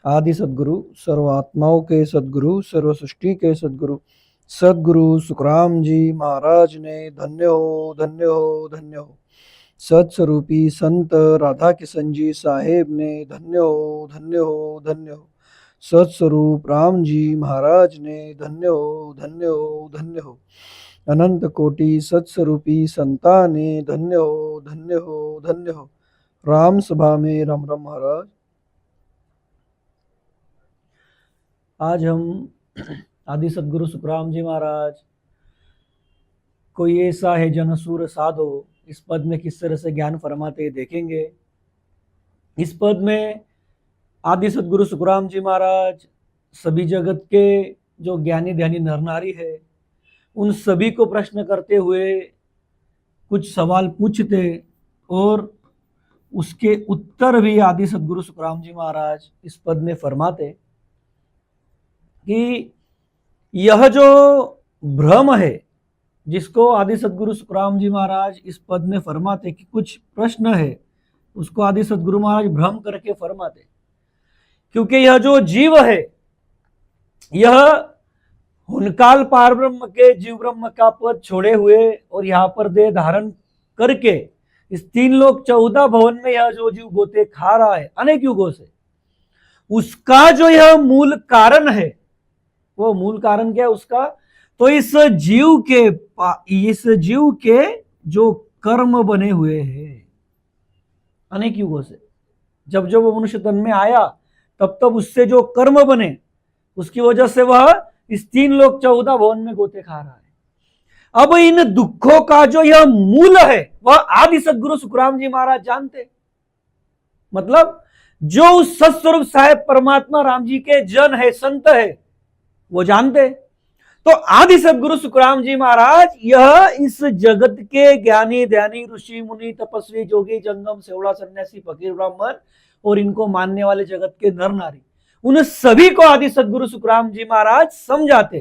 आदि सद्गुरु, सर्वात्माओं के सद्गुरु, सर्व सृष्टि के सद्गुरु, सद्गुरु सुखराम जी महाराज ने धन्य हो, धन्य हो, धन्य हो। सत्स्वरूपी संत राधा किशन जी साहेब ने धन्य हो, धन्य हो, धन्य हो। सत्स्वरूप राम जी महाराज ने धन्य हो, धन्य हो, धन्य हो। अनंत कोटि सत्स्वरूपी संता ने धन्य हो, धन्य हो, धन्य हो। राम सभा में राम राम महाराज। आज हम आदि सद्गुरु सुखराम जी महाराज कोई ऐसा है जनसूर साधो, इस पद में किस तरह से ज्ञान फरमाते देखेंगे। इस पद में आदि सद्गुरु सुखराम जी महाराज सभी जगत के जो ज्ञानी ध्यानी नर नारी है उन सभी को प्रश्न करते हुए कुछ सवाल पूछते और उसके उत्तर भी आदि सद्गुरु सुखराम जी महाराज इस पद में फरमाते कि यह जो भ्रम है जिसको आदि सद्गुरु सुखराम जी महाराज इस पद में फरमाते कि कुछ प्रश्न है, उसको आदि सद्गुरु महाराज भ्रम करके फरमाते, क्योंकि यह जो जीव है यह हुनकाल पार ब्रह्म के जीव ब्रह्म का पद छोड़े हुए और यहाँ पर देह धारण करके इस 3 लोक 14 भवन में यह जो जीव गोते खा रहा है अनेक युगों से, उसका जो यह मूल कारण है, वो मूल कारण क्या है उसका, तो इस जीव के जो कर्म बने हुए हैं अनेक युगों से, जब जब वो मनुष्य तन में आया तब तब उससे जो कर्म बने उसकी वजह से वह इस 3 लोक 14 भवन में गोते खा रहा है। अब इन दुखों का जो यह मूल है वह आदि सद्गुरु सुखराम जी महाराज जानते, मतलब जो उस सत्स्वरूप साहेब परमात्मा राम जी के जन है, संत है, वो जानते। तो आदि सद्गुरु सुखराम जी महाराज यह इस जगत के ज्ञानी ध्यानी ऋषि मुनि तपस्वी जोगी जंगम सेवड़ा सन्यासी फकीर ब्राह्मण और इनको मानने वाले जगत के नर नारी, उन सभी को आदि सद्गुरु सुखराम जी महाराज समझाते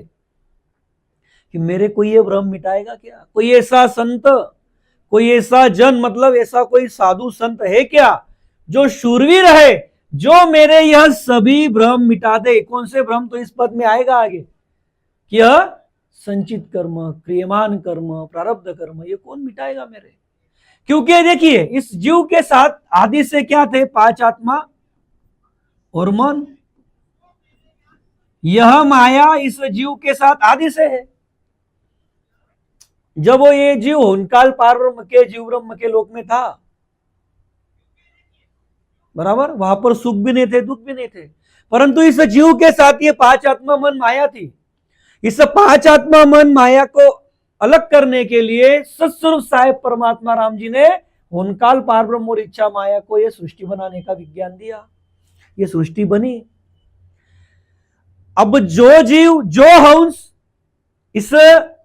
कि मेरे को ये भ्रम मिटाएगा क्या, कोई ऐसा संत, कोई ऐसा जन, मतलब ऐसा कोई साधु संत है क्या जो शूरवीर है, जो मेरे यह सभी भ्रम मिटा दे। कौन से भ्रम, तो इस पद में आएगा आगे, यह संचित कर्म, क्रियमान कर्म, प्रारब्ध कर्म, ये कौन मिटाएगा मेरे। क्योंकि देखिए इस जीव के साथ आदि से क्या थे, 5 आत्मा और मन, यह माया इस जीव के साथ आदि से है। जब वो ये जीव हुनकाल पार ब्रह्म के जीव ब्रह्म के लोक में था, बराबर, वहां पर सुख भी नहीं थे दुख भी नहीं थे, परंतु इस जीव के साथ ये 5 आत्मा मन माया थी। इस 5 आत्मा मन माया को अलग करने के लिए सत्स्वरूप साहेब परमात्मा राम जी ने हुनकाल पार ब्रह्म और इच्छा माया को यह सृष्टि बनाने का विज्ञान दिया, ये सृष्टि बनी। अब जो जीव, जो हंस इस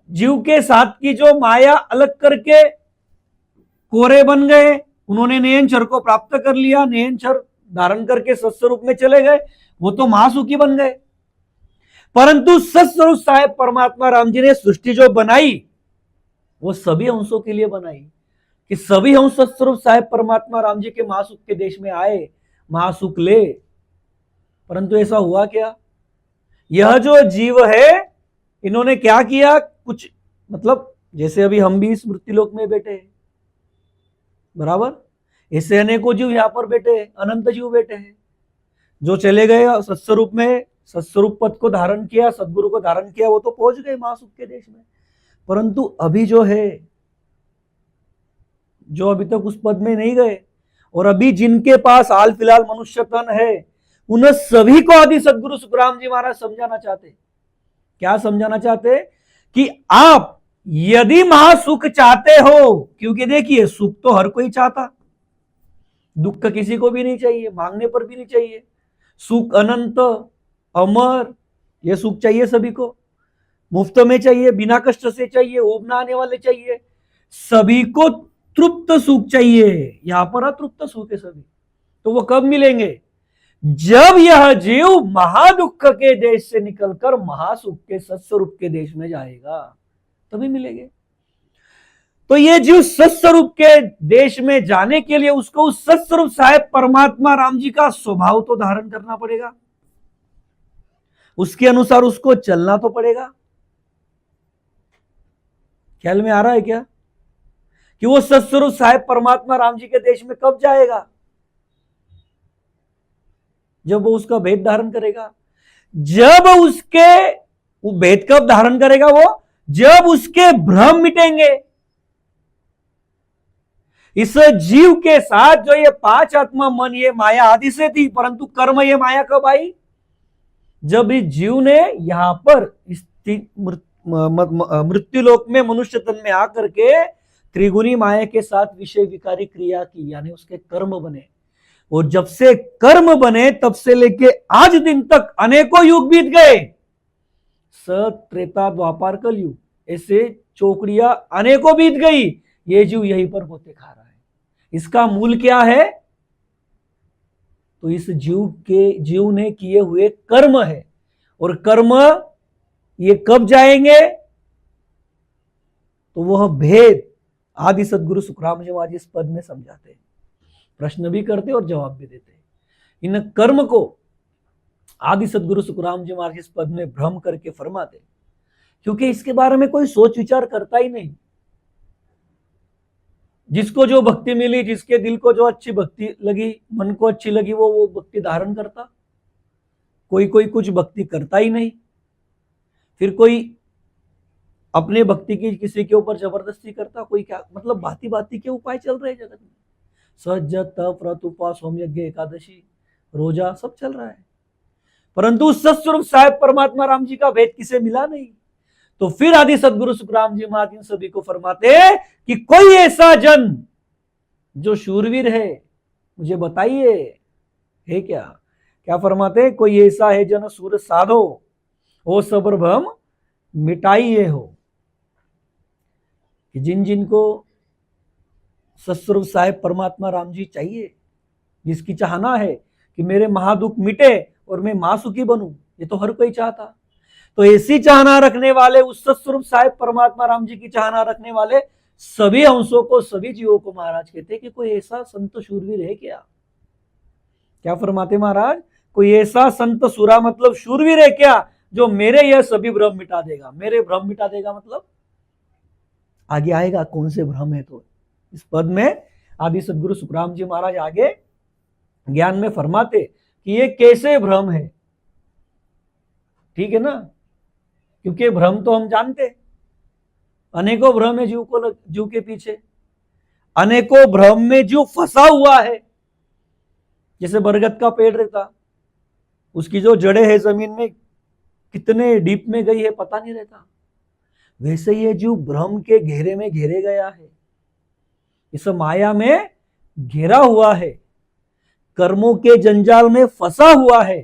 जीव के साथ की जो माया अलग करके कोरे बन गए, उन्होंने नयनचर को प्राप्त कर लिया, नयनचर धारण करके सत्स्वरूप में चले गए, वो तो महासुखी बन गए। परंतु सत्स्वरूप साहेब परमात्मा राम जी ने सृष्टि जो बनाई वो सभी हंसों के लिए बनाई कि सभी हंस सत्स्वरूप साहेब परमात्मा राम जी के महासुख के देश में आए, महासुख ले। परंतु ऐसा हुआ क्या, यह जो जीव है इन्होंने क्या किया, कुछ मतलब जैसे अभी हम भी इस मृत्युलोक में बैठे हैं, बराबर, ऐसे अनेकों जीव यहां पर बैठे हैं, अनंत जीव बैठे हैं, जो चले गए सत्स्वरूप में, सत्स्वरूप पद को धारण किया, सद्गुरु को धारण किया, वो तो पहुंच गए महासुख के देश में। परंतु अभी जो है, जो अभी तक उस पद में नहीं गए और अभी जिनके पास हाल फिलहाल मनुष्य तन है, उन सभी को आदि सद्गुरु सुखराम जी महाराज समझाना चाहते। क्या समझाना चाहते कि आप यदि महासुख चाहते हो, क्योंकि देखिए सुख तो हर कोई चाहता, दुख किसी को भी नहीं चाहिए, मांगने पर भी नहीं चाहिए, सुख अनंत अमर, ये सुख चाहिए सभी को, मुफ्त में चाहिए, बिना कष्ट से चाहिए, ऊब ना आने वाले चाहिए, सभी को तृप्त सुख चाहिए। यहां पर अतृप्त सुख है सभी, तो वो कब मिलेंगे, जब यह जीव महादुख के देश से निकलकर महासुख के सत्स्वरूप के देश में जाएगा, तभी मिलेंगे। तो ये जीव सत्स्वरूप के देश में जाने के लिए उसको उस सत्स्वरूप साहेब परमात्मा राम जी का स्वभाव तो धारण करना पड़ेगा। उसके अनुसार उसको चलना तो पड़ेगा। ख्याल में आ रहा है क्या कि वो सतस्वरूप साहेब परमात्मा राम जी के देश में कब जाएगा? जब वो उसका भेद धारण करेगा। जब उसके वो भेद कब धारण करेगा? वो जब उसके भ्रम मिटेंगे। इस जीव के साथ जो ये पांच आत्मा मन ये माया आदि से थी, परंतु कर्म ये माया कब आई? जब इस जीव ने यहां पर मृत्युलोक में मनुष्य तन में आकर के त्रिगुणी माया के साथ विषय विकारी क्रिया की, यानी उसके कर्म बने। और जब से कर्म बने तब से लेके आज दिन तक अनेकों युग बीत गए। सत त्रेता द्वापर कलयुग, ऐसे चौकड़ियां अनेकों बीत गई। ये जीव यहीं पर होते खा रहा है। इसका मूल क्या है? तो इस जीव ने किए हुए कर्म है। और कर्म ये कब जाएंगे? तो वह भेद आदि सदगुरु सुखराम जी महाराज इस पद में समझाते हैं, प्रश्न भी करते और जवाब भी देते हैं। इन कर्म को आदि सदगुरु सुखराम जी महाराज इस पद में भ्रम करके फरमाते, क्योंकि इसके बारे में कोई सोच विचार करता ही नहीं। जिसको जो भक्ति मिली, जिसके दिल को जो अच्छी भक्ति लगी, मन को अच्छी लगी, वो भक्ति धारण करता। कोई कुछ भक्ति करता ही नहीं। फिर कोई अपने भक्ति की किसी के ऊपर जबरदस्ती करता, कोई क्या, मतलब भांति भांति के उपाय चल रहे जगत में। सज तप व्रत उपवास होम यज्ञ एकादशी रोजा सब चल रहा है, परंतु सत्स्वरूप साहेब परमात्मा राम जी का भेद किसे मिला नहीं। तो फिर आदि सदगुरु सुखराम जी महाराज इन सभी को फरमाते कि कोई ऐसा जन जो शूरवीर है, मुझे बताइए है क्या? क्या फरमाते? कोई ऐसा है जन सूर साधो, हो सबर भ्रम मिटाइए हो। कि जिन को सत्स्वरूप साहेब परमात्मा राम जी चाहिए, जिसकी चाहना है कि मेरे महादुख मिटे और मैं महासुखी बनूं, ये तो हर कोई चाहता। तो ऐसी चाहना रखने वाले, उस सत्स्वरूप साहेब परमात्मा राम जी की चाहना रखने वाले सभी अंशों को, सभी जीवों को महाराज कहते हैं कि कोई ऐसा संत शूरवीर है क्या? क्या फरमाते महाराज? कोई ऐसा संत सुरा मतलब शूरवीर है क्या जो मेरे यह सभी भ्रम मिटा देगा? मेरे भ्रम मिटा देगा मतलब आगे आएगा कौन से भ्रम है। तो इस पद में आदि सदगुरु सुखराम जी महाराज आगे ज्ञान में फरमाते कि ये कैसे भ्रम है। ठीक है ना? क्योंकि भ्रम तो हम जानते, अनेकों भ्रम है जीव के पीछे, अनेकों भ्रम में जीव फंसा हुआ है। जैसे बरगद का पेड़ रहता, उसकी जो जड़ें है जमीन में कितने डीप में गई है पता नहीं रहता, वैसे ये जीव भ्रम के घेरे में घेरे गया है, इस माया में घेरा हुआ है, कर्मों के जंजाल में फंसा हुआ है।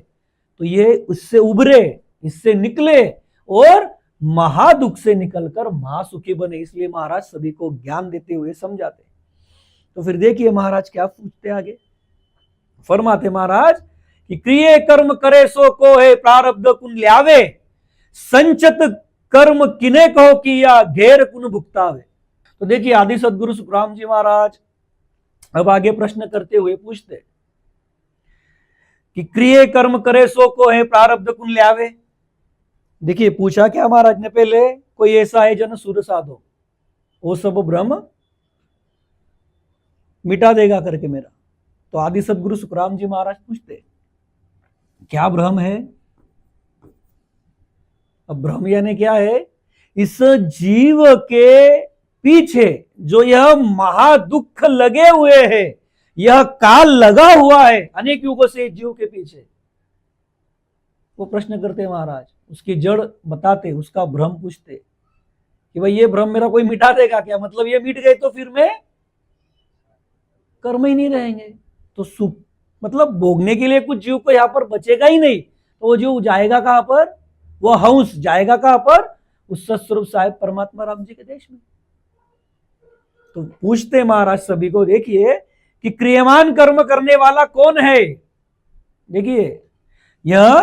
तो ये उससे उभरे, इससे निकले और महादुख से निकलकर महासुखी बने। इसलिए महाराज सभी को ज्ञान देते हुए समझाते। तो फिर देखिए महाराज क्या पूछते आगे। फरमाते महाराज कि क्रिय कर्म करे सो को है प्रारब्ध कुन ल्यावे, संचत कर्म किने कहो किया घेर कुन भुगतावे। तो देखिए आदि सदगुरु सुखराम जी महाराज अब आगे प्रश्न करते हुए पूछते कि क्रिय कर्म करे सो को है प्रारब्ध कुन ल्यावे। देखिए पूछा क्या महाराज ने पहले? कोई ऐसा है जन सूर साधो, वो सब भ्रम मिटा देगा करके मेरा। तो आदि सदगुरु सुखराम जी महाराज पूछते क्या भ्रम है? अब भ्रम यानी क्या है? इस जीव के पीछे जो यह महादुख लगे हुए है, यह काल लगा हुआ है अनेक युगों से जीव के पीछे, वो प्रश्न करते महाराज, उसकी जड़ बताते, उसका भ्रम पूछते कि भाई ये भ्रम मेरा कोई मिटा देगा क्या? मतलब ये मिट गए तो फिर मैं कर्म ही नहीं रहेंगे, तो सुख मतलब भोगने के लिए कुछ जीव को यहां पर बचेगा ही नहीं। तो वो जीव जाएगा कहां पर? वो हंस जाएगा कहां पर? उस सत्स्वरूप साहेब परमात्मा राम जी के देश में। तो पूछते महाराज सभी को, देखिए कि क्रियमान कर्म करने वाला कौन है? देखिए यह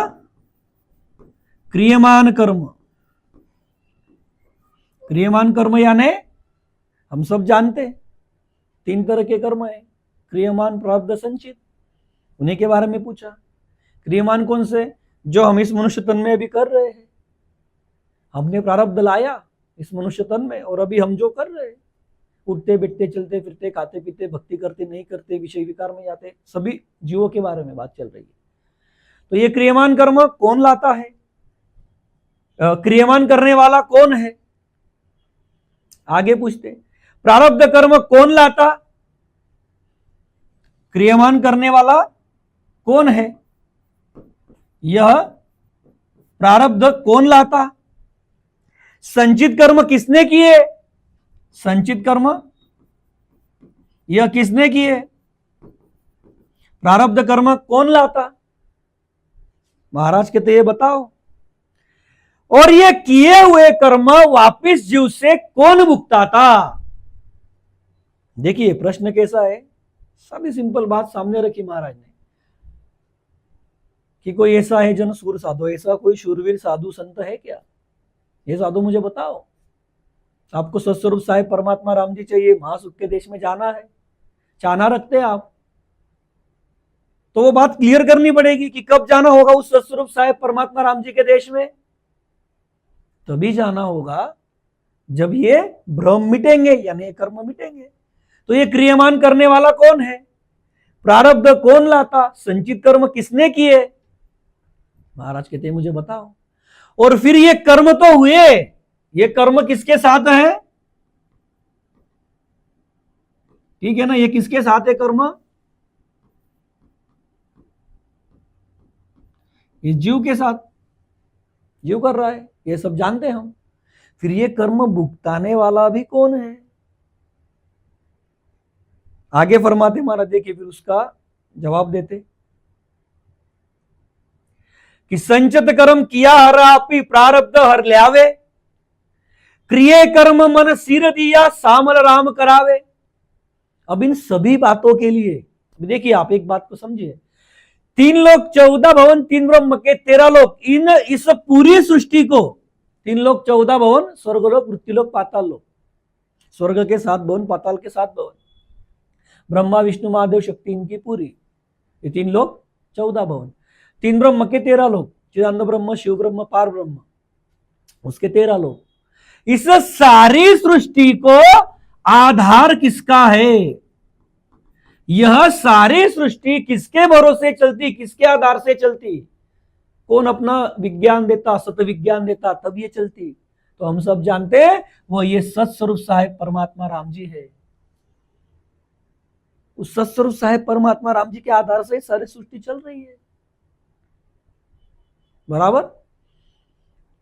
क्रियमान कर्म, क्रियमान कर्म यानी हम सब जानते तीन तरह के कर्म है, क्रियमान प्रारब्ध संचित, उन्हीं के बारे में पूछा। क्रियमान कौन से? जो हम इस मनुष्य तन में अभी कर रहे हैं। हमने प्रारब्ध लाया इस मनुष्य तन में, और अभी हम जो कर रहे हैं, उठते बैठते चलते फिरते खाते पीते भक्ति करते नहीं करते विषय विकार में जाते, सभी जीवों के बारे में बात चल रही है। तो ये क्रियमान कर्म कौन लाता है, क्रियमान करने वाला कौन है, आगे पूछते। प्रारब्ध कर्म कौन लाता, क्रियमान करने वाला कौन है, यह प्रारब्ध कौन लाता। संचित कर्म किसने किए, संचित कर्म यह किसने किए, प्रारब्ध कर्म कौन लाता। महाराज कहते ये बताओ, और ये किए हुए कर्म वापिस जीव से कौन भुगताता। देखिए प्रश्न कैसा है, सारी सिंपल बात सामने रखी महाराज ने कि कोई ऐसा है जन सूर साधु, ऐसा कोई शूरवीर साधु संत है क्या, ये साधु मुझे बताओ। आपको सत्स्वरूप साहेब परमात्मा राम जी चाहिए, महासुख के देश में जाना है, चाहना रखते हैं आप, तो वो बात क्लियर करनी पड़ेगी कि कब जाना होगा उस सत्स्वरूप साहेब परमात्मा राम जी के देश में। तभी जाना होगा जब ये भ्रम मिटेंगे, यानी ये कर्म मिटेंगे। तो ये क्रियमान करने वाला कौन है, प्रारब्ध कौन लाता, संचित कर्म किसने किए। महाराज कहते हैं मुझे बताओ। और फिर ये कर्म तो हुए, ये कर्म किसके साथ है, ठीक है ना, ये किसके साथ है कर्म, ये जीव के साथ, जीव कर रहा है, ये सब जानते हैं हम। फिर ये कर्म भुगताने वाला भी कौन है, आगे फरमाते महाराज, देखिए फिर उसका जवाब देते कि संचित कर्म किया हर आपी प्रारब्ध हर ल्यावे, क्रिय कर्म मन सिर दिया सामल राम करावे। अब इन सभी बातों के लिए देखिए आप एक बात को समझिए, 3 लोक 14 भवन 3 ब्रह्म के 13 लोक, इन इस पूरी सृष्टि को 3 लोक 14 भवन, स्वर्गलोक मृत्युलोक पाताल लोक, स्वर्ग के 7 भवन पाताल के 7 भवन, ब्रह्मा विष्णु महादेव शक्ति इनकी पूरी, ये 3 लोक 14 भवन, 3 ब्रह्म के 13 लोक, चिदानंद ब्रह्म शिव ब्रह्म पार ब्रह्म उसके 13 लोक। इस सारी सृष्टि को आधार किसका है, यह सारी सृष्टि किसके भरोसे चलती, किसके आधार से चलती, कौन अपना विज्ञान देता, सत विज्ञान देता, तब ये चलती। तो हम सब जानते हैं वो ये सत्स्वरूप साहेब परमात्मा राम जी है। उस सत्स्वरूप साहेब परमात्मा राम जी के आधार से सारी सृष्टि चल रही है, बराबर।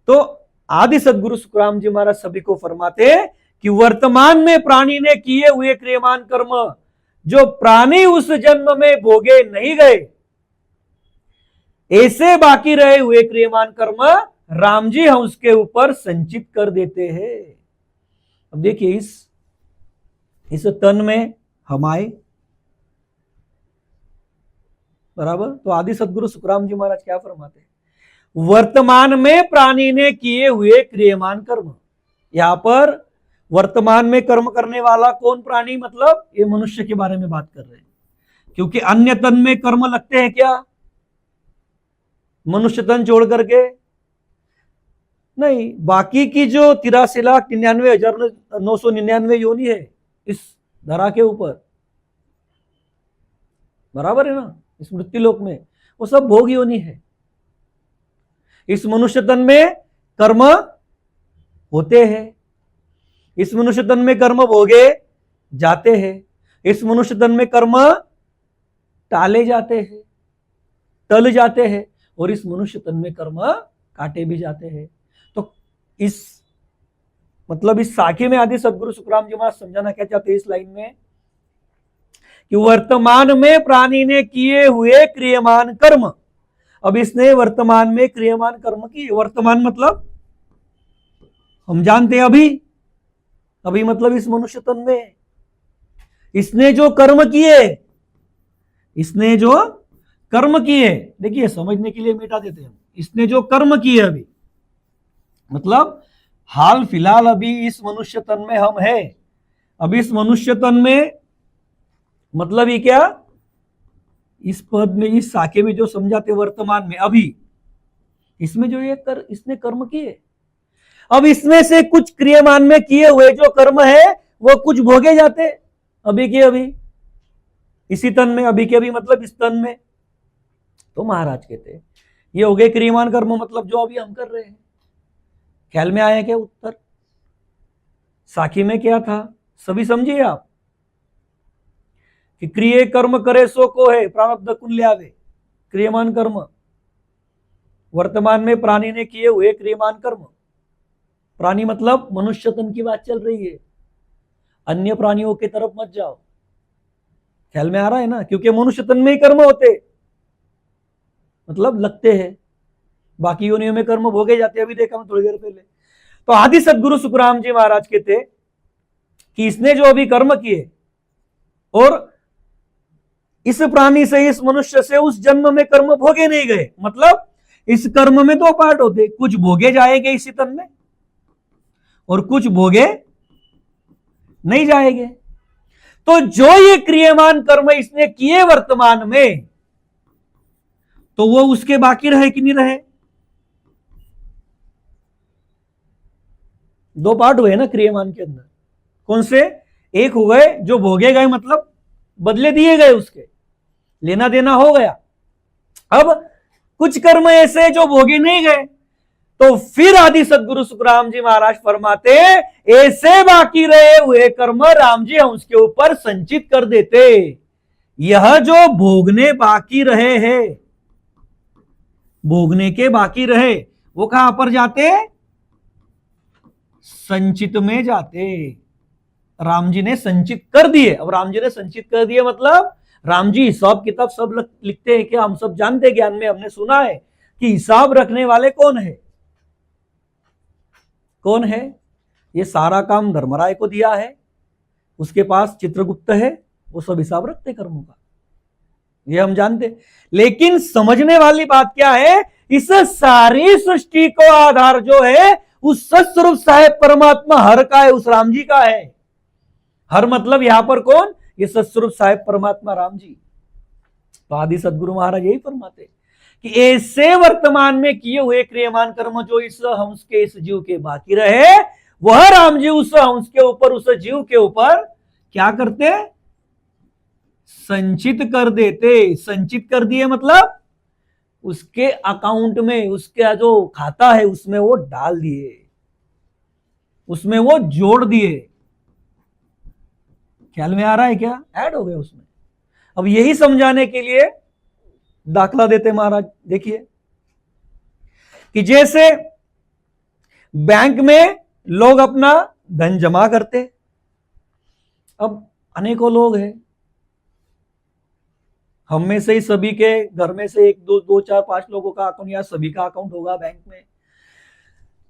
तो आदि सदगुरु सुखराम जी महाराज सभी को फरमाते कि वर्तमान में प्राणी ने किए हुए क्रियमान कर्म जो प्राणी उस जन्म में भोगे नहीं गए, ऐसे बाकी रहे हुए क्रियमान कर्म राम जी हम उसके ऊपर संचित कर देते हैं। अब देखिए इस तन में हम आए, बराबर। तो आदि सदगुरु सुखराम जी महाराज क्या फरमाते हैं, वर्तमान में प्राणी ने किए हुए क्रियमान कर्म। यहां पर वर्तमान में कर्म करने वाला कौन प्राणी, मतलब ये मनुष्य के बारे में बात कर रहे हैं, क्योंकि अन्य तन में कर्म लगते हैं क्या, मनुष्य तन छोड़ करके नहीं, बाकी की जो 83,99,999 योनि है इस धरा के ऊपर, बराबर है ना, इस मृत्युलोक में, वो सब भोग योनि है। इस मनुष्य तन में कर्म होते हैं, इस मनुष्य तन में कर्म भोगे जाते हैं, इस मनुष्य तन में कर्म टाले जाते हैं, टल जाते हैं, और इस मनुष्य तन में कर्म काटे भी जाते हैं। तो इस मतलब इस साखी में आदि सदगुरु सुखराम जी महाराज समझाना क्या चाहते हैं इस लाइन में, कि वर्तमान में प्राणी ने किए हुए क्रियमान कर्म, अब इसने वर्तमान में क्रियमान कर्म किए, वर्तमान मतलब हम जानते हैं अभी, अभी मतलब इस मनुष्य तन में इसने जो कर्म किए, इसने जो कर्म किए, देखिए समझने के लिए मिटा देते हैं, इसने जो कर्म किए अभी मतलब हाल फिलहाल अभी इस मनुष्य तन में हम है, अभी इस मनुष्य तन में मतलब ये क्या, इस पद में इस साके में जो समझाते वर्तमान में अभी, इसमें जो ये इसने कर्म किए, अब इसमें से कुछ क्रियमान में किए हुए जो कर्म है वो कुछ भोगे जाते अभी के अभी इसी तन में, अभी के अभी मतलब इस तन में। तो महाराज कहते ये हो गए क्रियमान कर्म, मतलब जो अभी हम कर रहे हैं। ख्याल में आया क्या उत्तर? साखी में क्या था सभी समझिए आप कि क्रिय कर्म करे सो को है प्रारब्ध कुल ल्यावे, क्रियमान कर्म। वर्तमान में प्राणी ने किए हुए क्रियमान कर्म, प्राणी मतलब मनुष्य तन की बात चल रही है, अन्य प्राणियों की तरफ मत जाओ। ख्याल में आ रहा है ना? क्योंकि मनुष्य तन में ही कर्म होते मतलब लगते हैं, बाकी योनियों में कर्म भोगे जाते, अभी देखा मैं थोड़ी देर पहले। तो आदि सदगुरु सुखराम जी महाराज कहते कि इसने जो अभी कर्म किए और इस प्राणी से, इस मनुष्य से उस जन्म में कर्म भोगे नहीं गए, मतलब इस कर्म में दो पार्ट होते, कुछ भोगे जाएंगे इसी तन में और कुछ भोगे नहीं जाएंगे। तो जो ये क्रियमान कर्म इसने किए वर्तमान में, तो वो उसके बाकी रहे कि नहीं रहे? दो पार्ट हुए ना क्रियमान के अंदर, कौन से? एक हो गए जो भोगे गए, मतलब बदले दिए गए, उसके लेना देना हो गया। अब कुछ कर्म ऐसे जो भोगे नहीं गए, तो फिर आदि सदगुरु सुखराम जी महाराज फरमाते ऐसे बाकी रहे हुए कर्म राम जी हम उसके ऊपर संचित कर देते। यह जो भोगने बाकी रहे हैं, भोगने के बाकी रहे, वो कहां पर जाते? संचित में जाते। राम जी ने संचित कर दिए। अब राम जी ने संचित कर दिए मतलब राम जी हिसाब किताब सब लिखते हैं क्या? हम सब जानते हैं, ज्ञान में हमने सुना है कि हिसाब रखने वाले कौन है? कौन है? ये सारा काम धर्मराय को दिया है, उसके पास चित्रगुप्त है, वो सब हिसाब रखते कर्मों का, ये हम जानते। लेकिन समझने वाली बात क्या है, इस सारी सृष्टि को आधार जो है उस सत्स्वरूप साहेब परमात्मा हर का है, उस राम जी का है। हर मतलब यहां पर कौन? ये सत्स्वरूप साहेब परमात्मा राम जी। तो आदि सदगुरु महाराज यही फरमाते कि ऐसे वर्तमान में किए हुए क्रियमान कर्म जो इस हंस के, इस जीव के बाकी रहे, वह राम जी उस हंस के ऊपर, उस जीव के ऊपर क्या करते? संचित कर देते। संचित कर दिए मतलब उसके अकाउंट में, उसका जो खाता है उसमें वो डाल दिए, उसमें वो जोड़ दिए। ख्याल में आ रहा है क्या? ऐड हो गए उसमें। अब यही समझाने के लिए दाखला देते महाराज। देखिए कि जैसे बैंक में लोग अपना धन जमा करते, अब अनेकों लोग हैं, हम में से ही सभी के घर में से एक दो दो चार पांच लोगों का अकाउंट या सभी का अकाउंट होगा बैंक में।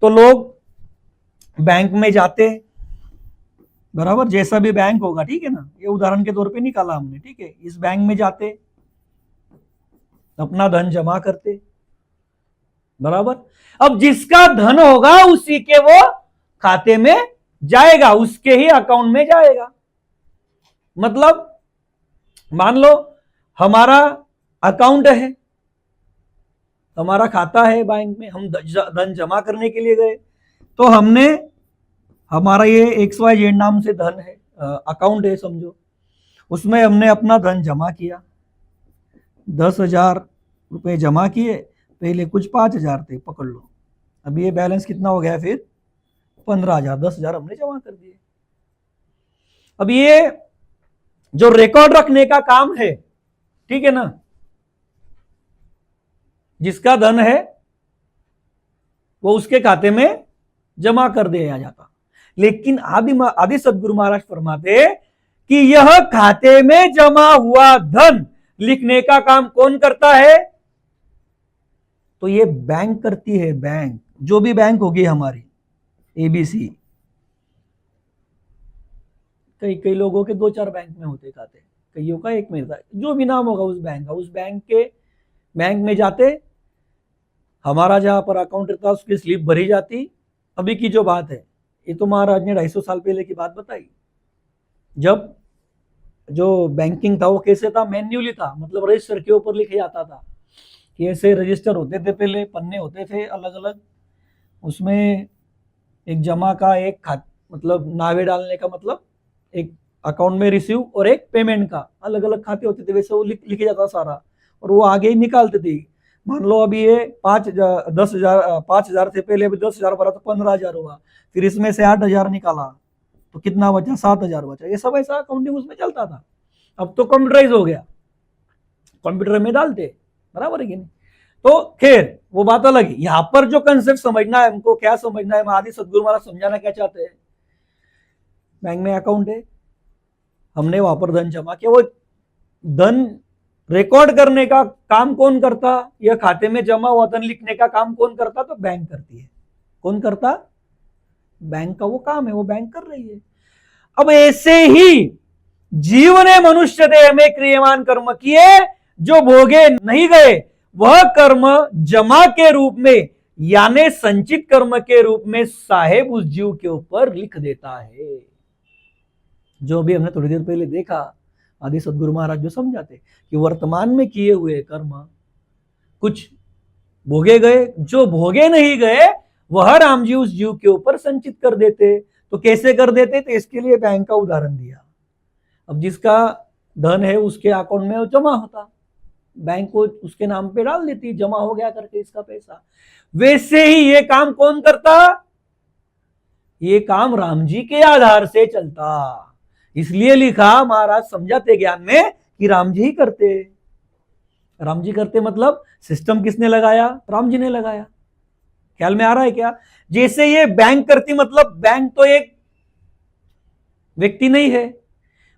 तो लोग बैंक में जाते, बराबर, जैसा भी बैंक होगा, ठीक है ना, ये उदाहरण के तौर पे निकाला हमने, ठीक है। इस बैंक में जाते, अपना धन जमा करते, बराबर। अब जिसका धन होगा उसी के वो खाते में जाएगा, उसके ही अकाउंट में जाएगा। मतलब मान लो हमारा अकाउंट है, हमारा खाता है बैंक में, हम धन जमा करने के लिए गए, तो हमने, हमारा ये XYZ नाम से धन है, अकाउंट है समझो, उसमें हमने अपना धन जमा किया, 10,000 रुपए जमा किए, पहले कुछ 5,000 थे, पकड़ लो, अब ये बैलेंस कितना हो गया? फिर 15,000, 10,000 हमने जमा कर दिए। अब ये जो रिकॉर्ड रखने का काम है, ठीक है ना, जिसका धन है वो उसके खाते में जमा कर दिया जाता। लेकिन आदि सदगुरु महाराज फरमाते कि यह खाते में जमा हुआ धन लिखने का काम कौन करता है? तो ये बैंक करती है, बैंक, जो भी बैंक होगी हमारी ABC। कई लोगों के 2-4 बैंक में होते खाते, कईयों का एक में, जो भी नाम होगा उस बैंक का, उस बैंक में जाते, हमारा जहां पर अकाउंट रहता उसकी स्लिप भरी जाती। अभी की जो बात है, ये तो महाराज ने 250 साल पहले की बात बताई, जब जो बैंकिंग था वो कैसे था? मैन्युअली था, मतलब रजिस्टर के ऊपर लिखे जाता था कि ऐसे रजिस्टर होते थे, पहले पन्ने होते थे अलग अलग, उसमें एक जमा का, एक मतलब नावे डालने का, मतलब एक अकाउंट में रिसीव और एक पेमेंट का, अलग अलग खाते होते थे, वैसे वो लिखे जाता सारा, और वो आगे ही निकालते थे। मान लो अभी ये 5,000 से पहले अभी 10,000 भरा तो 15,000 हुआ, फिर इसमें से 8,000 निकाला तो कितना बचा, 7,000 बचा। ये सब ऐसा अकाउंटिंग उसमें चलता था। अब तो कंप्यूटराइज हो गया, कंप्यूटर में डालते, बराबर है कि नहीं। तो खैर वो बात अलग है। यहां पर जो कंसेप्ट समझना है हमको, क्या समझना है, आदि सदगुरु महाराज समझाना क्या चाहते हैं। बैंक में अकाउंट है, हमने वहां पर धन जमा किया, वो धन रिकॉर्ड करने का काम कौन करता, या खाते में जमा हुआ धन लिखने का काम कौन करता, तो बैंक करती है। कौन करता, बैंक का वो काम है, वो बैंक कर रही है। अब ऐसे ही जीव ने मनुष्य देह में क्रियमान कर्म किए जो भोगे नहीं गए, वह कर्म जमा के रूप में यानी संचित कर्म के रूप में साहेब उस जीव के ऊपर लिख देता है। जो भी हमने थोड़ी देर पहले देखा, आदि सदगुरु महाराज जो समझाते कि वर्तमान में किए हुए कर्म कुछ भोगे गए, जो भोगे नहीं गए वह राम जी उस जीव के ऊपर संचित कर देते। तो कैसे कर देते, तो इसके लिए बैंक का उदाहरण दिया। अब जिसका धन है उसके अकाउंट में वो जमा होता, बैंक को उसके नाम पे डाल देती, जमा हो गया करके इसका पैसा। वैसे ही ये काम कौन करता, ये काम राम जी के आधार से चलता। इसलिए लिखा, महाराज समझाते ज्ञान में कि राम जी ही करते। राम जी करते मतलब सिस्टम किसने लगाया, राम जी ने लगाया। ख्याल में आ रहा है क्या। जैसे ये बैंक करती, मतलब बैंक तो एक व्यक्ति नहीं है,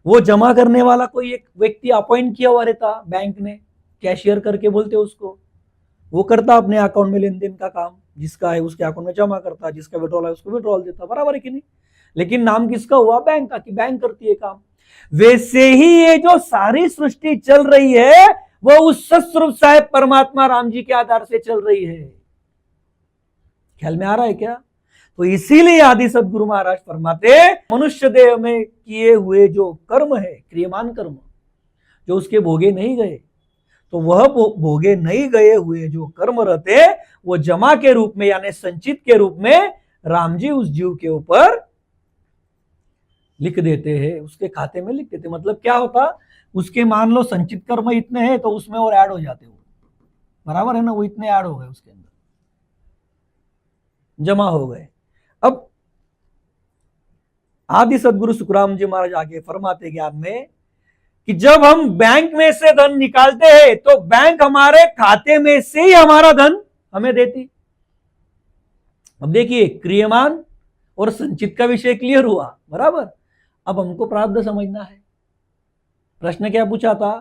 वो जमा करने वाला कोई एक व्यक्ति अपॉइंट किया हुआ रहता बैंक ने, कैशियर करके बोलते उसको। वो करता अपने अकाउंट में लेन देन का काम, जिसका है उसके अकाउंट में जमा करता, जिसका विड्रॉल है उसको विड्रॉल देता, बराबर है कि नहीं। लेकिन नाम किसका हुआ, बैंक का, कि बैंक करती है काम। वैसे ही ये जो सारी सृष्टि चल रही है वो उस सत्स्वरूप साहेब परमात्मा राम जी के आधार से चल रही है। ख्याल में आ रहा है क्या। तो इसीलिए आदि सदगुरु महाराज फरमाते, मनुष्य देह में किए हुए जो कर्म है, क्रियमान कर्म, जो उसके भोगे नहीं गए, तो वह भोगे नहीं गए हुए जो कर्म रहते वो जमा के रूप में यानी संचित के रूप में राम जी उस जीव के ऊपर लिख देते हैं, उसके खाते में लिख देते। मतलब क्या होता, उसके मान लो संचित कर्म इतने हैं तो उसमें और ऐड हो जाते हो, बराबर है ना, वो इतने ऐड हो गए, उसके अंदर जमा हो गए। अब आदि सदगुरु सुखराम जी महाराज आगे फरमाते ज्ञान में कि जब हम बैंक में से धन निकालते हैं तो बैंक हमारे खाते में से ही हमारा धन हमें देती। अब देखिए, क्रियमान और संचित का विषय क्लियर हुआ, बराबर। अब हमको प्रारब्ध समझना है। प्रश्न क्या पूछा था,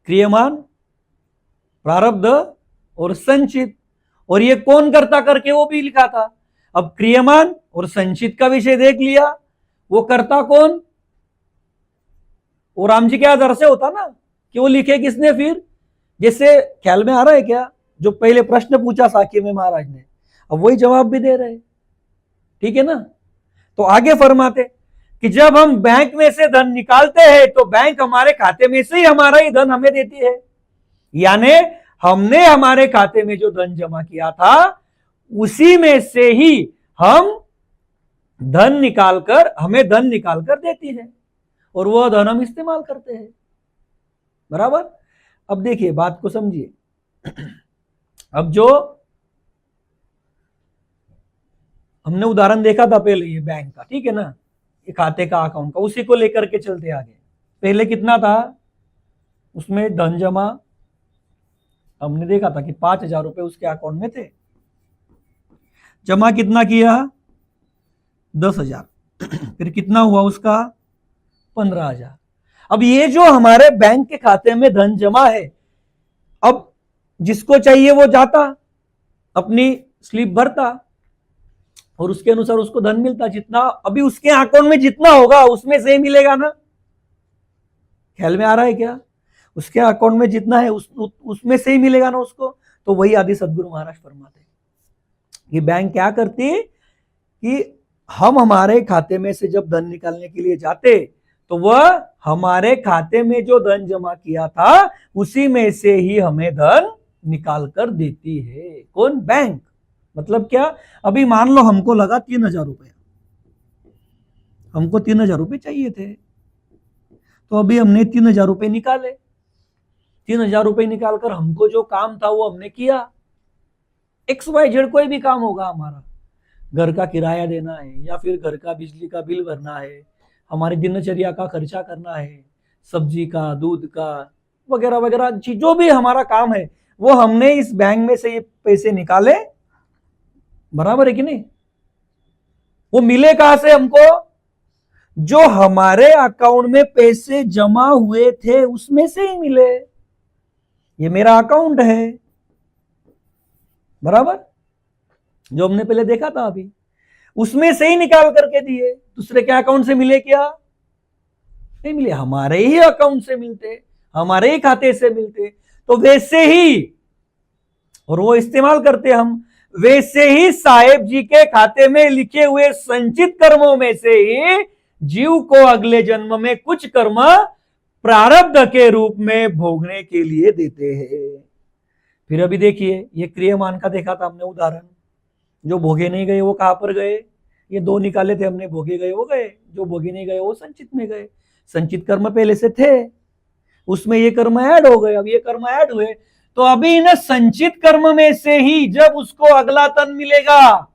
क्रियमान, प्रारब्ध और संचित, और ये कौन करता करके वो भी लिखा था। अब क्रियमान और संचित का विषय देख लिया, वो करता कौन, वो राम जी के आधार से होता ना, कि वो लिखे किसने फिर। जैसे ख्याल में आ रहा है क्या, जो पहले प्रश्न पूछा साकी में महाराज ने, अब वही जवाब भी दे रहे, ठीक है ना। तो आगे फरमाते कि जब हम बैंक में से धन निकालते हैं तो बैंक हमारे खाते में से ही हमारा ही धन हमें देती है, यानी हमने हमारे खाते में जो धन जमा किया था उसी में से ही हम धन निकालकर, हमें धन निकालकर देती है, और वह धन हम इस्तेमाल करते हैं, बराबर। अब देखिए बात को समझिए। अब जो हमने उदाहरण देखा था पहले, ये बैंक का, ठीक है ना, ये खाते का, अकाउंट का, उसी को लेकर के चलते आगे। पहले कितना था उसमें धन जमा, हमने देखा था कि 5,000 रुपए उसके अकाउंट में थे, जमा कितना किया, 10,000, फिर कितना हुआ उसका, 15,000। अब ये जो हमारे बैंक के खाते में धन जमा है, अब जिसको चाहिए वो जाता, अपनी स्लिप भरता, और उसके अनुसार उसको धन मिलता, जितना अभी उसके अकाउंट में जितना होगा उसमें से मिलेगा ना। ख्याल में आ रहा है क्या, उसके अकाउंट में जितना है उसमें से ही मिलेगा ना उसको। तो वही आदि सदगुरु महाराज फरमाते कि बैंक क्या करती है कि हम हमारे खाते में से जब धन निकालने के लिए जाते तो वह हमारे खाते में जो धन जमा किया था उसी में से ही हमें धन निकाल कर देती है। कौन? बैंक। मतलब क्या? अभी मान लो हमको लगा 3,000 रुपया, हमको 3,000 रुपये चाहिए थे, तो अभी हमने 3,000 रुपये निकाले। 3,000 रुपये निकालकर हमको जो काम था वो हमने किया। XYZ कोई भी काम होगा हमारा, घर का किराया देना है या फिर घर का बिजली का बिल भरना है, हमारी दिनचर्या का खर्चा करना है, सब्जी का, दूध का, वगैरह वगैरह, जो भी हमारा काम है वो हमने इस बैंक में से ये पैसे निकाले। बराबर है कि नहीं? वो मिले कहां से हमको? जो हमारे अकाउंट में पैसे जमा हुए थे उसमें से ही मिले। ये मेरा अकाउंट है, बराबर, जो हमने पहले देखा था, अभी उसमें से ही निकाल करके दिए। दूसरे के अकाउंट से मिले क्या? नहीं मिले, हमारे ही अकाउंट से मिलते, हमारे ही खाते से मिलते। तो वैसे ही, और वो इस्तेमाल करते हम, वैसे ही साहेब जी के खाते में लिखे हुए संचित कर्मों में से ही जीव को अगले जन्म में कुछ कर्म प्रारब्ध के रूप में भोगने के लिए देते हैं। फिर अभी देखिए, ये क्रियमान का देखा था हमने उदाहरण, जो भोगे नहीं गए वो कहां पर गए? ये 2 निकाले थे हमने, भोगे गए वो गए, जो भोगे नहीं गए वो संचित में गए। संचित कर्म पहले से थे, उसमें ये कर्म ऐड हो गए, अब ये कर्म ऐड हुए, तो अभी इन संचित कर्म में से ही जब उसको अगला तन मिलेगा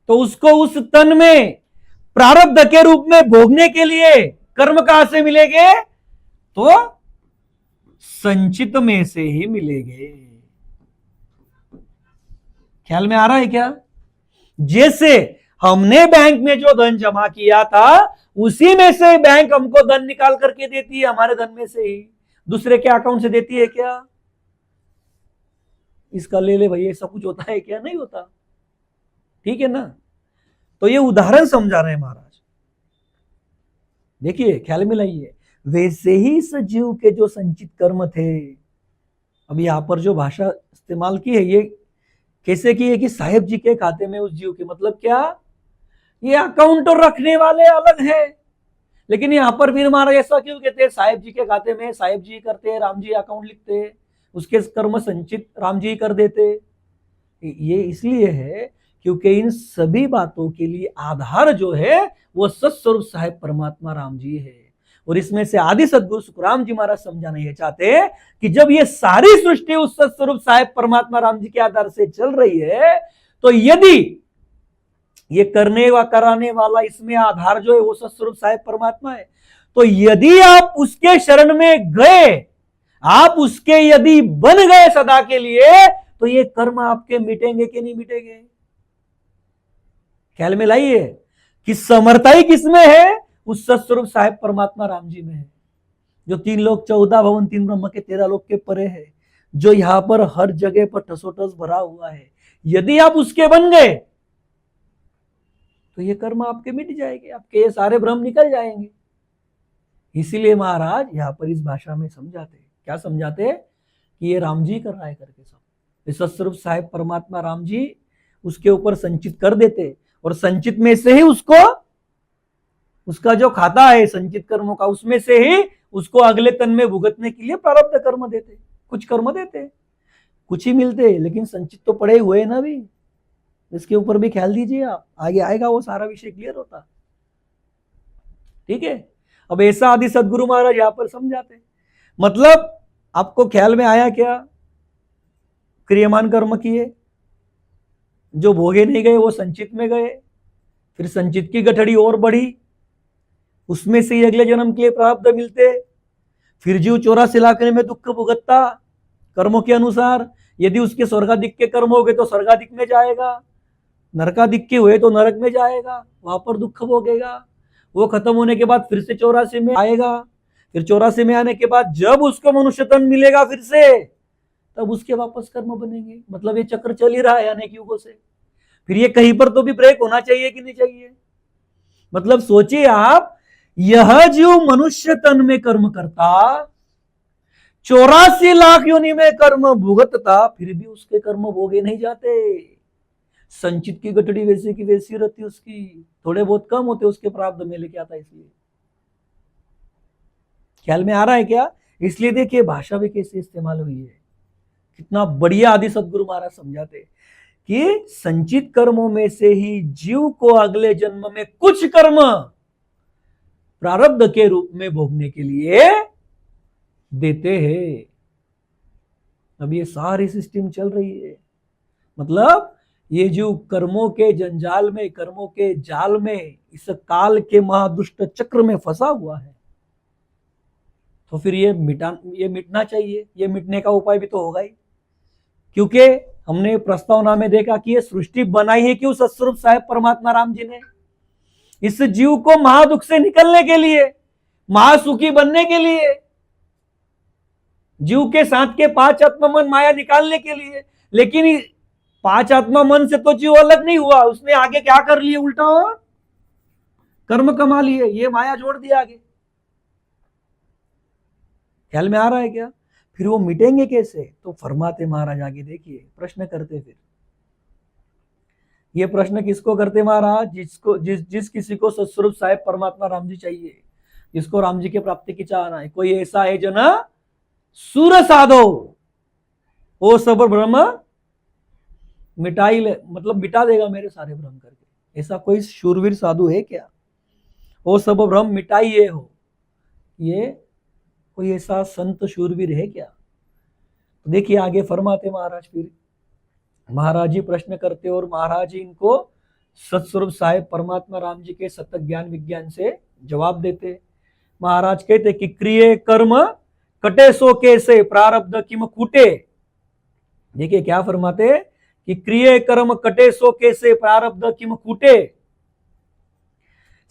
तो उसको उस तन में प्रारब्ध के रूप में भोगने के लिए कर्म कहां से मिलेंगे? तो संचित में से ही मिलेंगे। ख्याल में आ रहा है क्या? जैसे हमने बैंक में जो धन जमा किया था उसी में से बैंक हमको धन निकाल करके देती है, हमारे धन में से ही। दूसरे के अकाउंट से देती है क्या? इसका ले ले भाई, ऐसा कुछ होता है क्या? नहीं होता। ठीक है ना? तो ये उदाहरण समझा रहे हैं महाराज। देखिए, ख्याल में लाइए, वैसे ही सजीव के जो संचित कर्म थे, अब यहां पर जो भाषा इस्तेमाल की है ये कैसे की है कि साहेब जी के खाते में उस जीव के, मतलब क्या? ये अकाउंट तो रखने वाले अलग है, लेकिन यहां पर फिर महाराज ऐसा क्यों कहते हैं? साहेब जी के खाते में साहेब जी करते हैं, राम जी अकाउंट लिखते हैं, उसके कर्म संचित राम जी कर देते। ये इसलिए है क्योंकि इन सभी बातों के लिए आधार जो है वो सत्स्वरूप साहेब परमात्मा राम जी है। और इसमें से आदि सदगुरु सुखराम जी महाराज समझाना ये चाहते हैं कि जब ये सारी सृष्टि उस सत्स्वरूप साहेब परमात्मा राम जी के आधार से चल रही है, तो यदि ये करने व कराने वाला इसमें आधार जो है वो सत्स्वरूप साहेब परमात्मा है, तो यदि आप उसके शरण में गए, आप उसके यदि बन गए सदा के लिए, तो ये कर्म आपके मिटेंगे कि नहीं मिटेंगे? ख्याल में लाइए कि समर्थाई किसमें है? उस सत्स्वरूप साहेब परमात्मा राम जी में है, जो 3 लोक 14 भवन 3 ब्रह्म के 13 लोक के परे है, जो यहां पर हर जगह पर ठसोठस भरा हुआ है। यदि आप उसके बन गए तो ये कर्म आपके मिट जाएंगे, आपके ये सारे भ्रम निकल जाएंगे। इसीलिए महाराज यहां पर इस भाषा में समझाते, क्या समझाते? कि ये राम जी कर रहा है करके सब। सत्स्वरूप साहेब परमात्मा राम जी उसके ऊपर संचित कर देते, और संचित में से ही उसको, उसका जो खाता है संचित कर्मों का, उसमें से ही उसको अगले तन में भुगतने के लिए प्रारब्ध कर्म देते। कुछ कर्म देते, कुछ ही मिलते, लेकिन संचित तो पड़े हुए ना भी। इसके ऊपर भी ख्याल दीजिए आप, आगे आएगा वो सारा विषय क्लियर होता। ठीक है? अब ऐसा आदि सदगुरु महाराज यहां पर समझाते। मतलब आपको ख्याल में आया क्या? क्रियमान कर्म किए, जो भोगे नहीं गए वो संचित में गए, फिर संचित की गठड़ी और बढ़ी, उसमें से ही अगले जन्म के प्रारब्ध मिलते। फिर जीव 84 लाख में दुख भुगतता कर्मों के अनुसार। यदि उसके स्वर्गाधिक के कर्म हो गए तो स्वर्गाधिक में जाएगा, नरकाधिक के हुए तो नरक में जाएगा, वहां पर दुख भोगेगा। वो खत्म होने के बाद फिर से 84 में आएगा, फिर 84 में आने के बाद जब उसको मनुष्य तन मिलेगा फिर से, तब उसके वापस कर्म बनेंगे। मतलब ये चक्र चल ही रहा है अनेक युगों से। फिर ये कहीं पर तो भी ब्रेक होना चाहिए कि नहीं चाहिए? मतलब सोचिए आप, यह जीव मनुष्य तन में कर्म करता, 84 लाख योनि में कर्म भुगतता, फिर भी उसके कर्म भोगे नहीं जाते। संचित की गठड़ी वैसी की वैसी रहती, उसकी थोड़े बहुत कम होते उसके प्रारब्ध में लेके आता, इसलिए। ख्याल में आ रहा है क्या? इसलिए देखिए भाषा भी कैसे इस्तेमाल हुई है, कितना बढ़िया आदि सदगुरु महाराज समझाते कि संचित कर्मों में से ही जीव को अगले जन्म में कुछ कर्म प्रारब्ध के रूप में भोगने के लिए देते हैं। अब ये सारी सिस्टम चल रही है, मतलब ये जो कर्मों के जंजाल में, कर्मों के जाल में, इस काल के महादुष्ट चक्र में फंसा हुआ है, तो फिर ये मिटना चाहिए। ये मिटने का उपाय भी तो होगा ही, क्योंकि हमने प्रस्तावना में देखा कि ये सृष्टि बनाई है क्यों? सतस्वरूप साहेब परमात्मा राम जी ने इस जीव को महादुख से निकलने के लिए, महासुखी बनने के लिए, जीव के साथ के पांच आत्मा मन माया निकालने के लिए। लेकिन पांच आत्मा मन से तो जीव अलग नहीं हुआ, उसने आगे क्या कर लिए? उल्टा और कर्म कमा लिए, ये माया जोड़ दिया आगे। ख्याल में आ रहा है क्या? फिर वो मिटेंगे कैसे? तो फरमाते महाराज आगे देखिए, प्रश्न करते फिर। ये प्रश्न किसको करते महाराज? जिस किसी को सतस्वरूप साहेब परमात्मा राम जी चाहिए, जिसको राम जी के प्राप्ति की चाहना है। कोई ऐसा है जना सुर साधो, वो सब भ्रम मिटाई ले, मतलब मिटा देगा मेरे सारे भ्रम करके। ऐसा कोई शूरवीर साधु है क्या? वो सब भ्रम मिटाइए हो, ये कोई ऐसा संत शूरवीर है क्या? तो देखिए आगे फरमाते महाराज, फिर महाराज जी प्रश्न करते और महाराज जी इनको सतस्वरूप साहेब परमात्मा राम जी के सतत ज्ञान विज्ञान से जवाब देते। महाराज कहते कि क्रिय कर्म कटे सो कैसे प्रारब्ध किम कूटे। देखिए क्या फरमाते कि क्रिय कर्म कटे सो कैसे प्रारब्ध किम कूटे,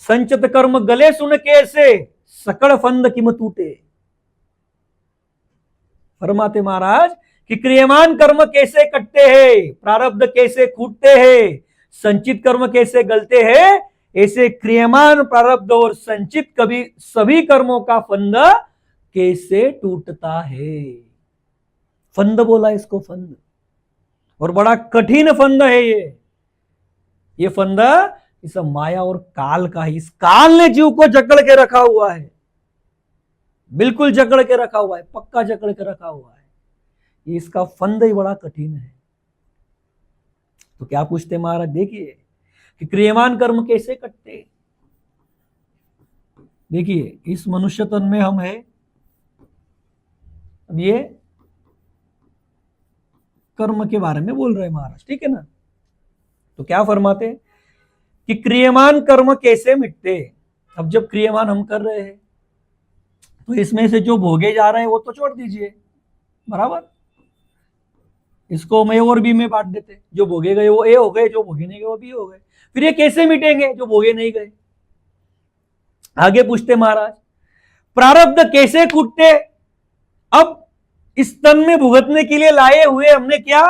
संचित कर्म गले सुन कैसे सकड़ फंद किम टूटे। फरमाते महाराज कि क्रियमान कर्म कैसे कटते हैं, प्रारब्ध कैसे कूटते हैं, संचित कर्म कैसे गलते हैं, ऐसे क्रियमान प्रारब्ध और संचित कभी सभी कर्मों का फंद कैसे टूटता है। फंद बोला इसको, फंद, और बड़ा कठिन फंद है ये फंद इस माया और काल का है। इस काल ने जीव को जकड़ के रखा हुआ है, बिल्कुल जकड़ के रखा हुआ है, पक्का जकड़ के रखा हुआ है। इसका फंद ही बड़ा कठिन है। तो क्या पूछते महाराज? देखिए कि क्रियमान कर्म कैसे कटते। देखिए इस मनुष्य तन में हम है, अब ये कर्म के बारे में बोल रहे हैं महाराज, ठीक है ना? तो क्या फरमाते कि क्रियमान कर्म कैसे मिटते। अब जब क्रियमान हम कर रहे हैं तो इसमें से जो भोगे जा रहे हैं वो तो छोड़ दीजिए, बराबर, इसको मैं और बी में बांट देते। जो भोगे गए वो ए हो गए, जो भोगे नहीं गए वो बी हो गए। फिर ये कैसे मिटेंगे जो भोगे नहीं गए? आगे पूछते महाराज, प्रारब्ध कैसे कूटते। अब इस तन में भुगतने के लिए लाए हुए हमने क्या?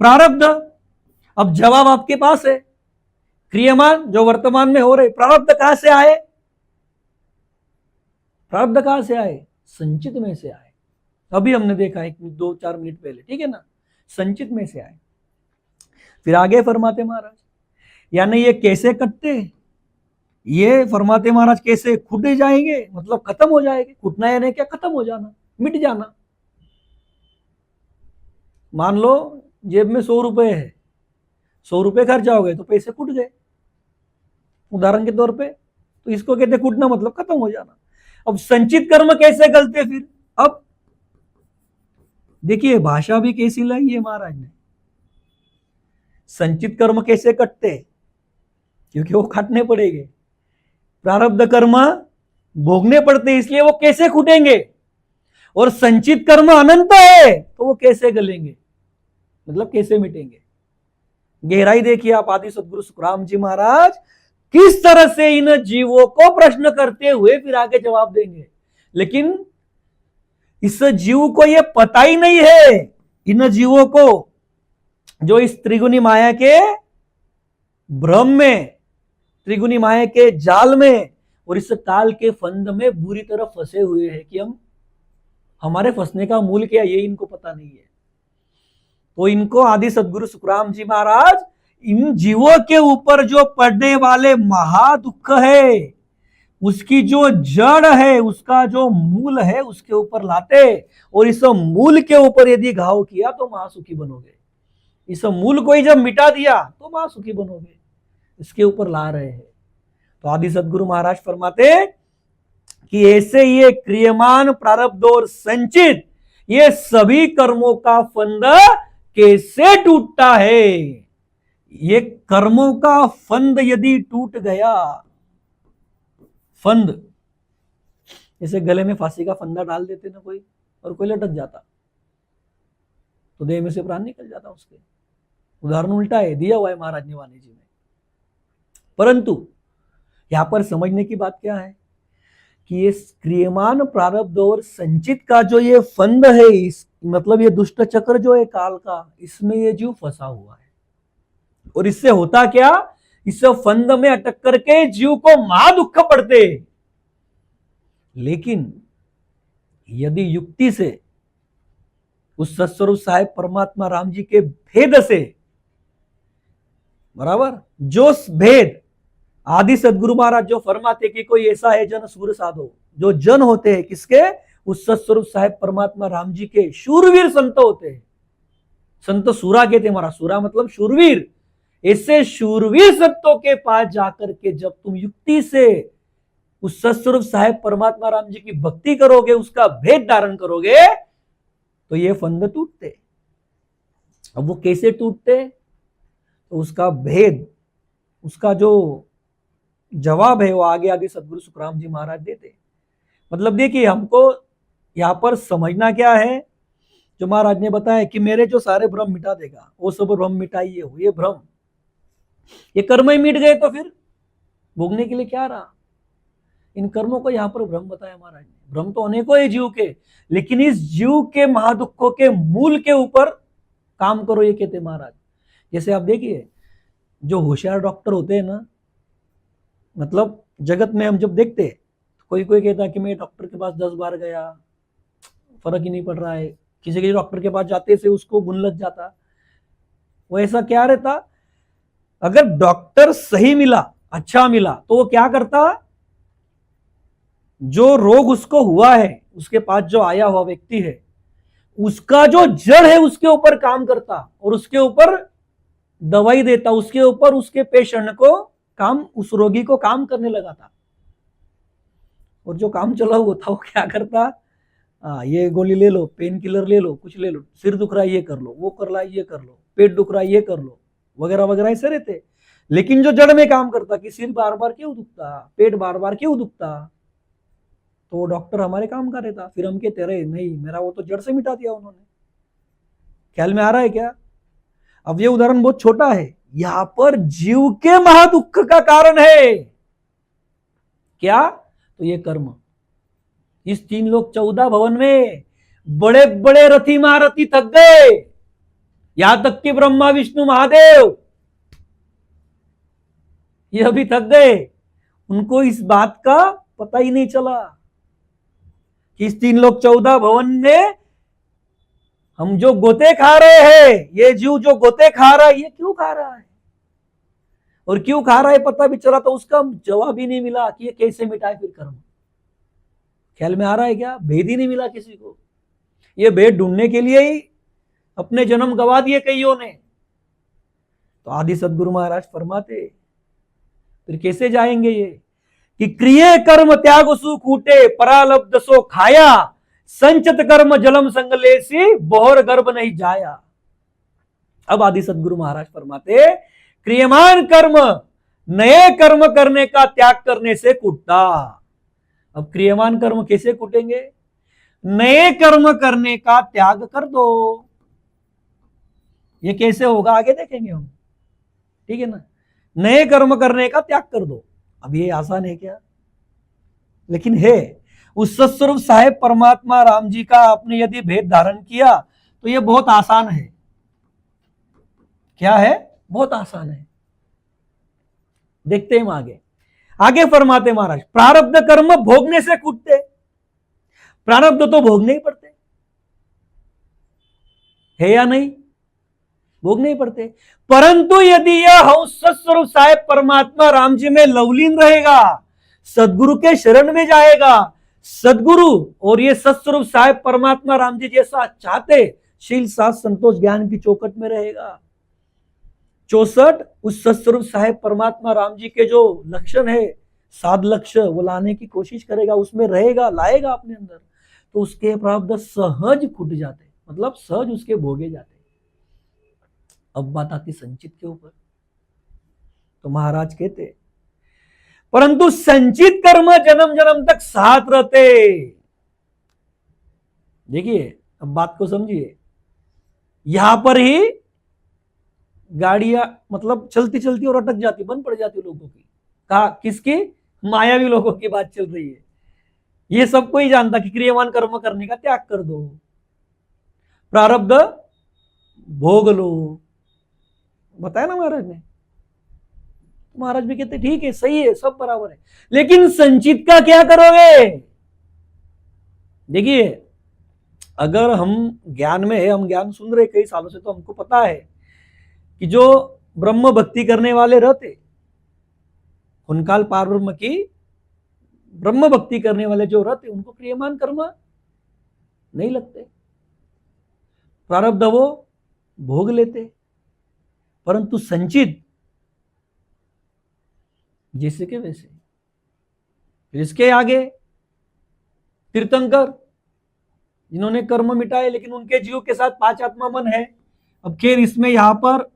प्रारब्ध। अब जवाब आपके पास है, क्रियमान जो वर्तमान में हो रहे, प्रारब्ध कहां से आए? प्रारब्ध कहां से आए? संचित में से आए। अभी हमने देखा है 2-4 मिनट पहले, ठीक है ना? संचित में से आए। फिर आगे फरमाते महाराज, यानी ये कैसे कटते? ये फरमाते महाराज कैसे कूटे जाएंगे, मतलब खत्म हो जाएंगे। कूटना यानी क्या? खत्म हो जाना, मिट जाना। मान लो जेब में 100 रुपए है, 100 रुपए खर्चा हो गए तो पैसे कूट गए, उदाहरण के तौर पे। तो इसको कहते कूटना, मतलब खत्म हो जाना। अब संचित कर्म कैसे गलते फिर? अब देखिए भाषा भी कैसी लाई है महाराज ने। संचित कर्म कैसे कटते? क्योंकि वो काटने पड़ेंगे। प्रारब्ध कर्म भोगने पड़ते, इसलिए वो कैसे कूटेंगे। और संचित कर्म अनंत है तो वो कैसे गलेंगे, मतलब कैसे मिटेंगे। गहराई देखिए आप, आदि सदगुरु सुखराम जी महाराज किस तरह से इन जीवों को प्रश्न करते हुए फिर आगे जवाब देंगे। लेकिन इस जीव को यह पता ही नहीं है, इन जीवों को जो इस त्रिगुणी माया के भ्रम में, त्रिगुणी माया के जाल में और इस काल के फंद में बुरी तरह फंसे हुए हैं कि हमारे फंसने का मूल क्या, ये इनको पता नहीं है। तो इनको आदि सदगुरु सुखराम जी महाराज इन जीवों के ऊपर जो पड़ने वाले महादुख है, उसकी जो जड़ है, उसका जो मूल है, उसके ऊपर लाते, और इस मूल के ऊपर यदि घाव किया तो महासुखी बनोगे। इस मूल को ही जब मिटा दिया तो महासुखी बनोगे, इसके ऊपर ला रहे हैं। तो आदि सदगुरु महाराज फरमाते कि ऐसे ये क्रियमान प्रारब्ध और संचित ये सभी कर्मों का फंद कैसे टूटता है। ये कर्मों का फंद यदि टूट गया, फंद जैसे गले में फांसी का फंदा डाल देते ना कोई, और कोई लटक जाता तो देह में से प्राण निकल जाता उसके। उदाहरण उल्टा है, दिया हुआ है महाराज ने वाणी जी में। परंतु यहां पर समझने की बात क्या है कि ये क्रियमान प्रारब्ध और संचित का जो ये फंद है, इस मतलब ये दुष्ट चक्र जो है काल का, इसमें ये जीव फंसा हुआ है। और इससे होता क्या, इस फंद में अटक करके जीव को महादुख पड़ते। लेकिन यदि युक्ति से उस सत्स्वरूप साहेब परमात्मा राम जी के भेद से, बराबर, जो भेद आदि सदगुरु महाराज जो फरमाते कि कोई ऐसा है जन सूर साधो, जो जन होते हैं किसके, उस सत्स्वरूप साहेब परमात्मा राम जी के शूरवीर संत होते हैं। संत सूरा कहते महाराज, सूरा मतलब शूरवीर। ऐसे शूरवीर संतों के पास जाकर के जब तुम युक्ति से उस सत्स्वरूप साहेब परमात्मा राम जी की भक्ति करोगे, उसका भेद धारण करोगे, तो ये फंद टूटते। अब वो कैसे टूटते, तो उसका भेद, उसका जो जवाब है वो आगे आगे सदगुरु सुखराम जी महाराज देते। मतलब देखिए, हमको यहां पर समझना क्या है, जो महाराज ने बताया कि मेरे जो सारे भ्रम मिटा देगा, वो सब भ्रम मिटाइए हो। ये भ्रम, ये कर्म ही मिट गए तो फिर भोगने के लिए क्या रहा। इन कर्मों को यहां पर भ्रम बताया महाराज ने। भ्रम तो अनेकों है जीव के, लेकिन इस जीव के महादुखों के मूल के ऊपर काम करो, ये कहते महाराज। जैसे आप देखिए, जो होशियार डॉक्टर होते हैं ना, मतलब जगत में हम जब देखते, कोई कोई कहता कि मैं डॉक्टर के पास 10 बार गया, फर्क ही नहीं पड़ रहा है। किसी के डॉक्टर के पास जाते से उसको गुण लग जाता। वो ऐसा क्या रहता, अगर डॉक्टर सही मिला, अच्छा मिला, तो वो क्या करता, जो रोग उसको हुआ है, उसके पास जो आया हुआ व्यक्ति है, उसका जो जड़ है उसके ऊपर काम करता और उसके ऊपर दवाई देता, उसके ऊपर उसके पेशेंट को काम, उस रोगी को काम करने लगा था। और जो काम चला हुआ था वो क्या करता, ये गोली ले लो, पेन किलर ले लो, कुछ ले लो, सिर दुख रहा है ये कर लो, वो कर रहा है ये कर लो, पेट दुख रहा है ये कर लो, वगैरह वगैरह ऐसे रहते। लेकिन जो जड़ में काम करता कि सिर बार बार क्यों दुखता, पेट बार बार क्यों दुखता, तो वो डॉक्टर हमारे काम का रहता। फिर हम कहते रहे नहीं, मेरा वो तो जड़ से मिटा दिया उन्होंने। ख्याल में आ रहा है क्या। अब ये उदाहरण बहुत छोटा है, यहां पर जीव के महादुख का कारण है क्या, तो ये कर्म। इस 3 लोक 14 भवन में बड़े बड़े रथी महारथी थक गए, यहां तक कि ब्रह्मा विष्णु महादेव ये अभी थक गए। उनको इस बात का पता ही नहीं चला कि इस 3 लोक 14 भवन में हम जो गोते खा रहे हैं, ये जीव जो गोते खा रहा है, ये क्यों खा रहा है, और क्यों खा रहा है पता भी चला तो उसका जवाब ही नहीं मिला कि ये कैसे मिटाए फिर कर्म। ख्याल में आ रहा है क्या, भेद ही नहीं मिला किसी को। ये भेद ढूंढने के लिए ही अपने जन्म गवा दिए कईयों ने। तो आदि सदगुरु महाराज फरमाते, फिर कैसे जाएंगे ये, कि क्रिय कर्म त्याग सु कूटे, परालब्ध सो खाया, संचित कर्म जलम संगलेसी, बोहर गर्भ नहीं जाया। अब आदि सदगुरु महाराज फरमाते, क्रियमान कर्म नए कर्म करने का त्याग करने से कूटता। अब क्रियमान कर्म कैसे कूटेंगे, नए कर्म करने का त्याग कर दो। ये कैसे होगा आगे देखेंगे हम, ठीक है ना। नए कर्म करने का त्याग कर दो। अब ये आसान है क्या, लेकिन है। उस सत्स्वरूप साहेब परमात्मा राम जी का आपने यदि भेद धारण किया तो ये बहुत आसान है। क्या है, बहुत आसान है। देखते हैं आगे। आगे फरमाते महाराज, प्रारब्ध कर्म भोगने से कूटते। प्रारब्ध तो भोगने ही पड़ते है या नहीं। भोग नहीं पड़ते। परंतु यदि यह हंस सत्स्वरूप साहेब परमात्मा राम जी में लवलीन रहेगा, सदगुरु के शरण में जाएगा, सदगुरु और ये सत्स्वरूप साहेब परमात्मा राम जी जैसा चाहते शील साथ संतोष ज्ञान की चौकट में रहेगा। 64 उस सत्स्वरूप साहेब परमात्मा राम जी के जो लक्षण है, 7 लक्ष्य, वो लाने की कोशिश करेगा, उसमें रहेगा, लाएगा अपने अंदर, तो उसके प्रारब्ध सहज खुट जाते, मतलब सहज उसके भोगे जाते। अब बात आती संचित के ऊपर। तो महाराज कहते परंतु संचित कर्म जन्म जन्म तक साथ रहते। देखिए अब बात को समझिए, यहां पर ही गाड़ियां मतलब चलती चलती और अटक जाती, बंद पड़ जाती लोगों की। कहा किसकी? मायावी लोगों की बात चल रही है। ये सबको ही जानता कि क्रियमान कर्म करने का त्याग कर दो, प्रारब्ध भोग लो, बताया ना महाराज ने। महाराज भी कहते ठीक है, सही है, सब बराबर है, लेकिन संचित का क्या करोगे? देखिए अगर हम ज्ञान में है, हम ज्ञान सुन रहे कई सालों से, तो हमको पता है कि जो ब्रह्म भक्ति करने वाले रहते, हुनकाल पार ब्रह्म की ब्रह्म भक्ति करने वाले जो रहते, उनको क्रियमान कर्म नहीं लगते, प्रारब्ध वो भोग लेते। परंतु संचित जैसे के वैसे। फिर इसके आगे तीर्थंकर जिन्होंने कर्म मिटाए, लेकिन उनके जीव के साथ 5 आत्मा मन है। अब खैर इसमें यहां पर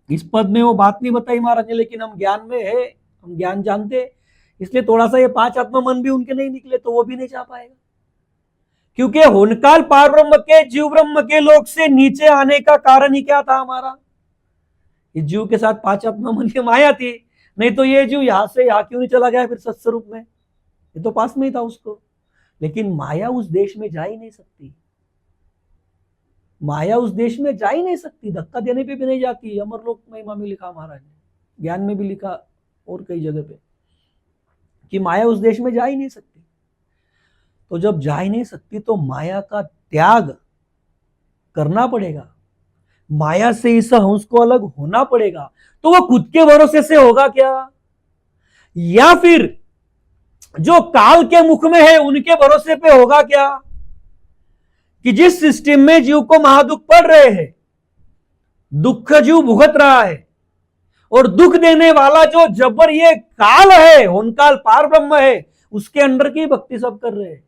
इस पद में वो बात नहीं बताई महाराज ने, लेकिन हम ज्ञान में है, हम ज्ञान जानते, इसलिए थोड़ा सा ये 5 आत्मा मन भी उनके नहीं निकले, तो वो भी नहीं जा पाएगा। क्योंकि हुनकाल पार ब्रह्म के जीव ब्रह्म के लोक से नीचे आने का कारण ही क्या था हमारा? इस जीव के साथ 5 आत्मा मन की माया थी, नहीं तो ये जीव यहां से यहां क्यों नहीं चला गया फिर सत्स्वरूप में? ये तो पास में ही था उसको। लेकिन माया उस देश में जा ही नहीं सकती, माया उस देश में जा ही नहीं सकती, धक्का देने पे भी नहीं जाती। अमरलोक महिमा में लिखा महाराज ने, ज्ञान में भी लिखा और कई जगह पे, कि माया उस देश में जा ही नहीं सकती। तो जब जा ही नहीं सकती तो माया का त्याग करना पड़ेगा, माया से इस हंस को अलग होना पड़ेगा। तो वो खुद के भरोसे से होगा क्या, या फिर जो काल के मुख में है उनके भरोसे पे होगा क्या? कि जिस सिस्टम में जीव को महादुख पड़ रहे हैं, दुख जीव भुगत रहा है, और दुख देने वाला जो जबर ये काल है, हुनकाल पार ब्रह्म है, उसके अंडर की भक्ति सब कर रहे हैं।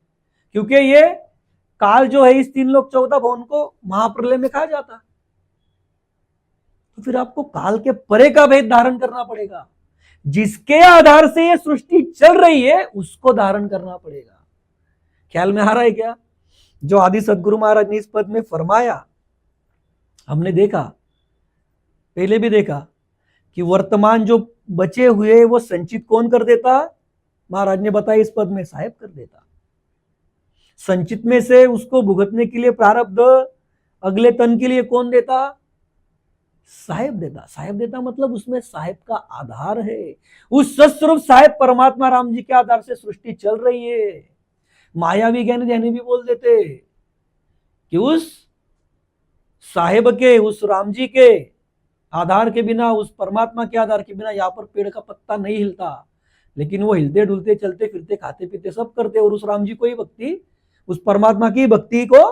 क्योंकि ये काल जो है इस 3 लोक 14 भवन को महाप्रलय में खा जाता, तो फिर आपको काल के परे का भेद धारण करना पड़ेगा। जिसके आधार से ये सृष्टि चल रही है उसको धारण करना पड़ेगा। ख्याल में आ रहा है क्या? जो आदि सदगुरु महाराज ने इस पद में फरमाया, हमने देखा, पहले भी देखा कि वर्तमान जो बचे हुए वो संचित कौन कर देता? महाराज ने बताया इस पद में, साहेब कर देता। संचित में से उसको भुगतने के लिए प्रारब्ध अगले तन के लिए कौन देता? साहेब देता। साहेब देता मतलब उसमें साहेब का आधार है। उस सत्स्वरूप साहेब परमात्मा राम जी के आधार से सृष्टि चल रही है। मायावी ज्ञानी ध्यानी भी बोल देते कि उस साहेब के, उस राम जी के आधार के बिना, उस परमात्मा के आधार के बिना यहाँ पर पेड़ का पत्ता नहीं हिलता। लेकिन वो हिलते डुलते चलते फिरते खाते पीते सब करते, और उस राम जी को ही भक्ति, उस परमात्मा की भक्ति को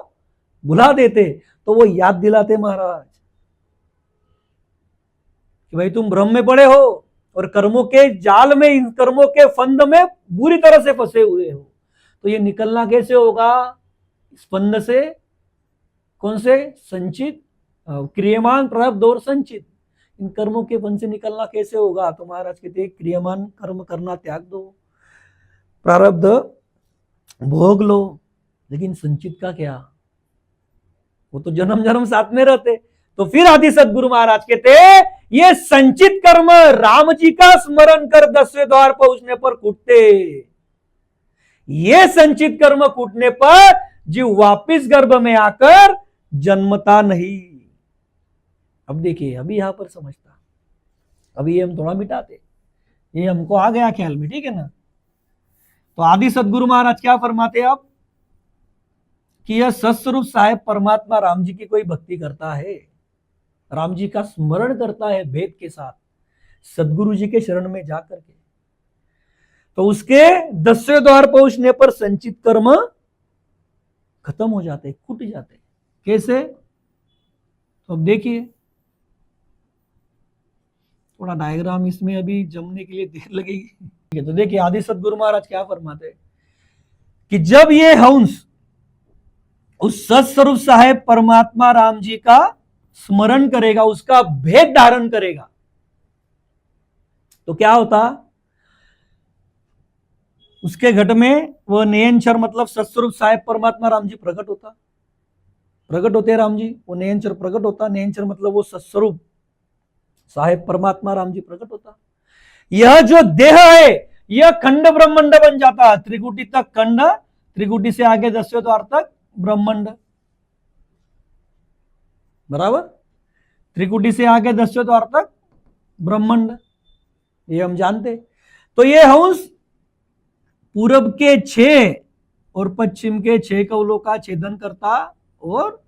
भुला देते। तो वो याद दिलाते महाराज कि भाई तुम भ्रम में पड़े हो और कर्मों के जाल में, इन कर्मों के फंद में बुरी तरह से फंसे हुए हो। तो ये निकलना कैसे होगा इस फंद से? कौन से? संचित, क्रियमान, प्रारब्ध और संचित। इन कर्मों के फंद से निकलना कैसे होगा? तो महाराज कहते हैं क्रियमान कर्म करना त्याग दो, प्रारब्ध भोग लो, लेकिन संचित का क्या? वो तो जन्म जन्म साथ में रहते। तो फिर आदि सदगुरु महाराज कहते ये संचित कर्म राम जी का स्मरण कर 10वें द्वार पहुंचने पर कूटते। ये संचित कर्म कूटने पर जीव वापिस गर्भ में आकर जन्मता नहीं। अब देखिए, अभी यहां पर समझता, अभी ये हम थोड़ा मिटाते, ये हमको आ गया ख्याल में, ठीक है ना? तो आदि सदगुरु महाराज क्या फरमाते आप कि यह सत्स्वरूप साहेब परमात्मा राम जी की कोई भक्ति करता है, राम जी का स्मरण करता है भेद के साथ सदगुरु जी के शरण में जाकर के, तो उसके 10वें द्वार पहुंचने पर संचित कर्म खत्म हो जाते, कूट जाते। कैसे? तो अब देखिए, थोड़ा डायग्राम इसमें अभी जमने के लिए देर लगेगी। तो देखिए आदि सदगुरु महाराज क्या फरमाते हैं कि जब ये हंस उस सत्स्वरूप साहेब परमात्मा राम जी का स्मरण करेगा, उसका भेद धारण करेगा, तो क्या होता? उसके घट में वह नयनचर मतलब सत्स्वरूप साहेब परमात्मा राम जी प्रकट होता, प्रकट होते राम जी, वो नयनचर प्रकट होता। नयनचर मतलब वो सत्स्वरूप साहेब परमात्मा राम जी प्रकट होता। यह जो देह है यह खंड ब्रह्मांड बन जाता, त्रिकुटी तक खंड, त्रिकुटी से आगे 10वें द्वार तक ब्रह्मांड, बराबर। त्रिकुटी से आगे 10वें द्वार तक ब्रह्मांड, ये हम जानते। तो ये हंस पूरब के 6 और पश्चिम के 6 कवलों का छेदन करता और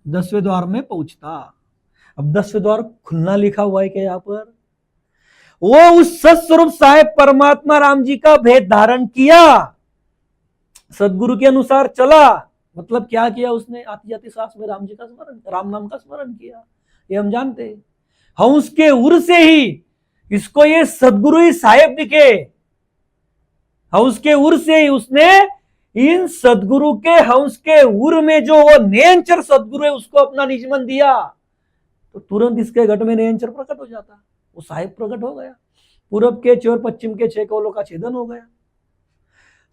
10वें द्वार में पहुंचता। अब 10वें द्वार खुलना लिखा हुआ है क्या यहां पर? वो उस सत्स्वरूप साहेब परमात्मा राम जी का भेद धारण किया, सदगुरु के अनुसार चला, मतलब क्या किया उसने? आती जाती सांस में राम जी का स्मरण, राम नाम का स्मरण किया, ये हम जानते हैं। हंस के उर से ही इसको ये सदगुरु ही साहेब दिखे, हंस के उर से ही उसने इन सदगुरु के हंस के उर में जो वो नयनचर सदगुरु है उसको अपना निजमन दिया, तो तुरंत इसके घट में नयनचर प्रकट हो जाता, वो साहेब प्रकट हो गया, पूरब के 6 और पश्चिम के 6 कवलों का छेदन हो गया।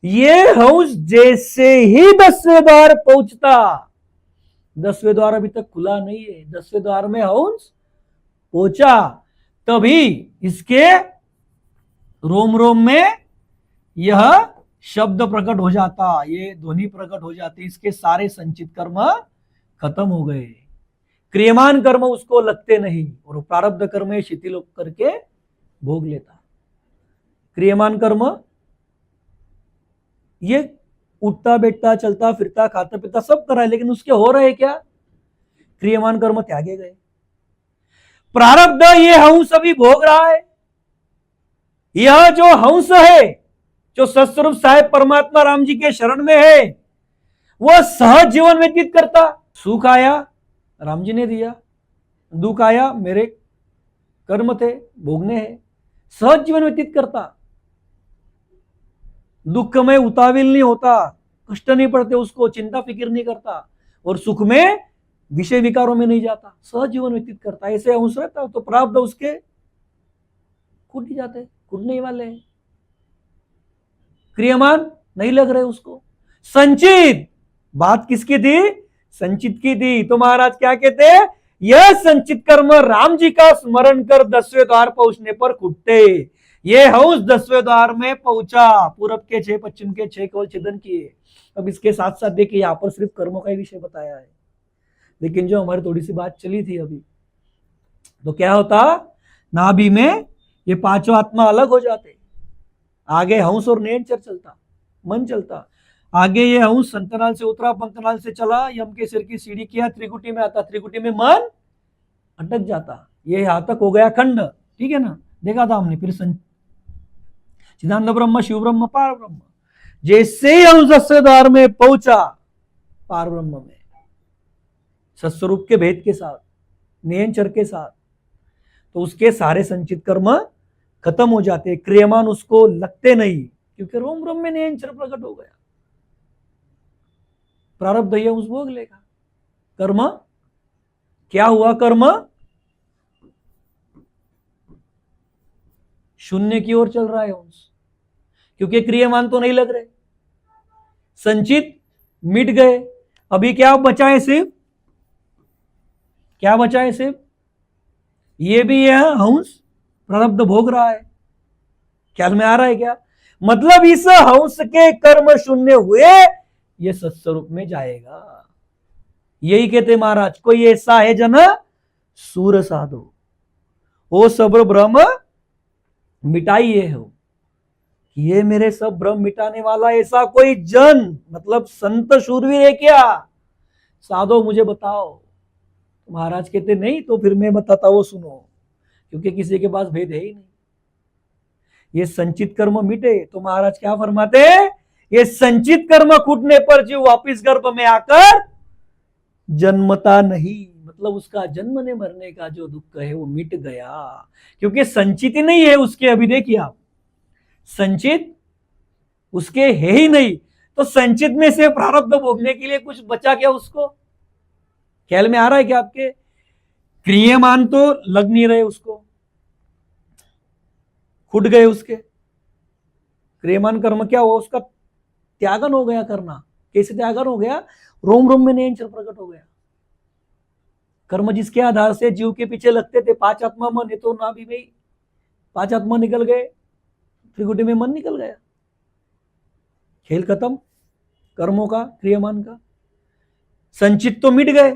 ये हंस जैसे ही 10वें द्वार पहुंचता, 10वें द्वार अभी तक खुला नहीं है, 10वें द्वार में हंस पहुंचा, तभी इसके रोम रोम में यह शब्द प्रकट हो जाता, ये ध्वनि प्रकट हो जाती, इसके सारे संचित कर्म खत्म हो गए, क्रियमान कर्म उसको लगते नहीं और प्रारब्ध कर्म शिथिल करके भोग लेता। क्रियमान कर्म ये उठता बैठता चलता फिरता खाता पीता सब कर रहा है, लेकिन उसके हो रहे क्या? क्रियमान कर्म त्यागे गए। प्रारब्ध ये हंस अभी भोग रहा है, यह जो हंस है जो सत्स्वरूप साहेब परमात्मा राम जी के शरण में है, वह सहज जीवन व्यतीत करता। सुख आया राम जी ने दिया, दुख आया मेरे कर्म थे भोगने हैं, सहज जीवन व्यतीत करता, दुख में उताविल नहीं होता, कष्ट नहीं पड़ते उसको, चिंता फिक्र नहीं करता, और सुख में विषय विकारों में नहीं जाता, सहज जीवन व्यतीत करता। ऐसे अंश रहता तो प्रारब्ध उसके कूट ही जाते, कूटने वाले हैं, क्रियमान नहीं लग रहे उसको। संचित बात किसकी थी? संचित की थी। तो महाराज क्या कहते हैं? यह संचित कर्म राम जी का स्मरण कर 10वें द्वार पहुंचने पर कूटते। ये हंस 10वें द्वार में पहुंचा, पूरब के 6 पश्चिम के 6 कवल छेदन किए। अब इसके साथ साथ देखिए यहां पर सिर्फ कर्मों का ही विषय बताया है, लेकिन जो हमारी थोड़ी सी बात चली थी अभी, तो क्या होता? नाभि में ये पांचों आत्मा अलग हो जाते, आगे हंस और नयनचर चलता, मन चलता, आगे ये हंस संतनाल से उतरा, पंतनाल से चला, यम के सिर की सीढ़ी किया, त्रिकुटी में आता, त्रिकुटी में मन अटक जाता, ये यहां तक हो गया खंड, ठीक है ना, देखा था हमने। फिर चिदानंद ब्रह्म, शिव ब्रह्म, पार ब्रह्म, जैसे ही हम 10वें द्वार में पहुंचा पार ब्रह्म में सत्स्वरूप के भेद के साथ, नयनचर के साथ, तो उसके सारे संचित कर्म खत्म हो जाते, क्रियमान उसको लगते नहीं, क्योंकि रोम ब्रह्म में नयनचर प्रकट हो गया। प्रारब्ध ये उस भोग लेगा। कर्म क्या हुआ? कर्म शून्य की ओर चल रहा है उस, क्योंकि क्रियमान तो नहीं लग रहे, संचित मिट गए। अभी क्या बचा है? सिर्फ क्या बचा है? सिर्फ ये भी है हंस प्रारब्ध भोग रहा है। ख्याल में आ रहा है क्या? मतलब इस हंस के कर्म शून्य हुए ये सत्स्वरूप में जाएगा। यही कहते महाराज, कोई ऐसा है जन सूर साधो, वो सब भ्रम मिटाइए हो, ये मेरे सब भ्रम मिटाने वाला ऐसा कोई जन, मतलब संत शूरवीर है क्या? साधो मुझे बताओ। तो महाराज कहते नहीं, तो फिर मैं बताता वो सुनो, क्योंकि किसी के पास भेद है ही नहीं। ये संचित कर्म मिटे तो महाराज क्या फरमाते हैं, ये संचित कर्म छूटने पर जीव वापिस गर्भ में आकर जन्मता नहीं, मतलब उसका जन्मने मरने का जो दुख है वो मिट गया, क्योंकि संचित ही नहीं है उसके। अभी देखिए आप, संचित उसके है ही नहीं, तो संचित में से प्रारब्ध भोगने के लिए कुछ बचा क्या उसको? ख्याल में आ रहा है क्या आपके? क्रियमान तो लग नहीं रहे उसको, खुट गए उसके क्रियमान कर्म। क्या हुआ? उसका त्यागन हो गया करना। कैसे त्यागन हो गया? रोम रोम में नयनचर प्रकट हो गया। कर्म जिसके आधार से जीव के पीछे लगते थे, 5 आत्मा मन, ये तो ना भी भाई 5 आत्मा निकल गए, त्रिकुटी में मन निकल गया, खेल खत्म कर्मों का, क्रियमान का। संचित तो मिट गए।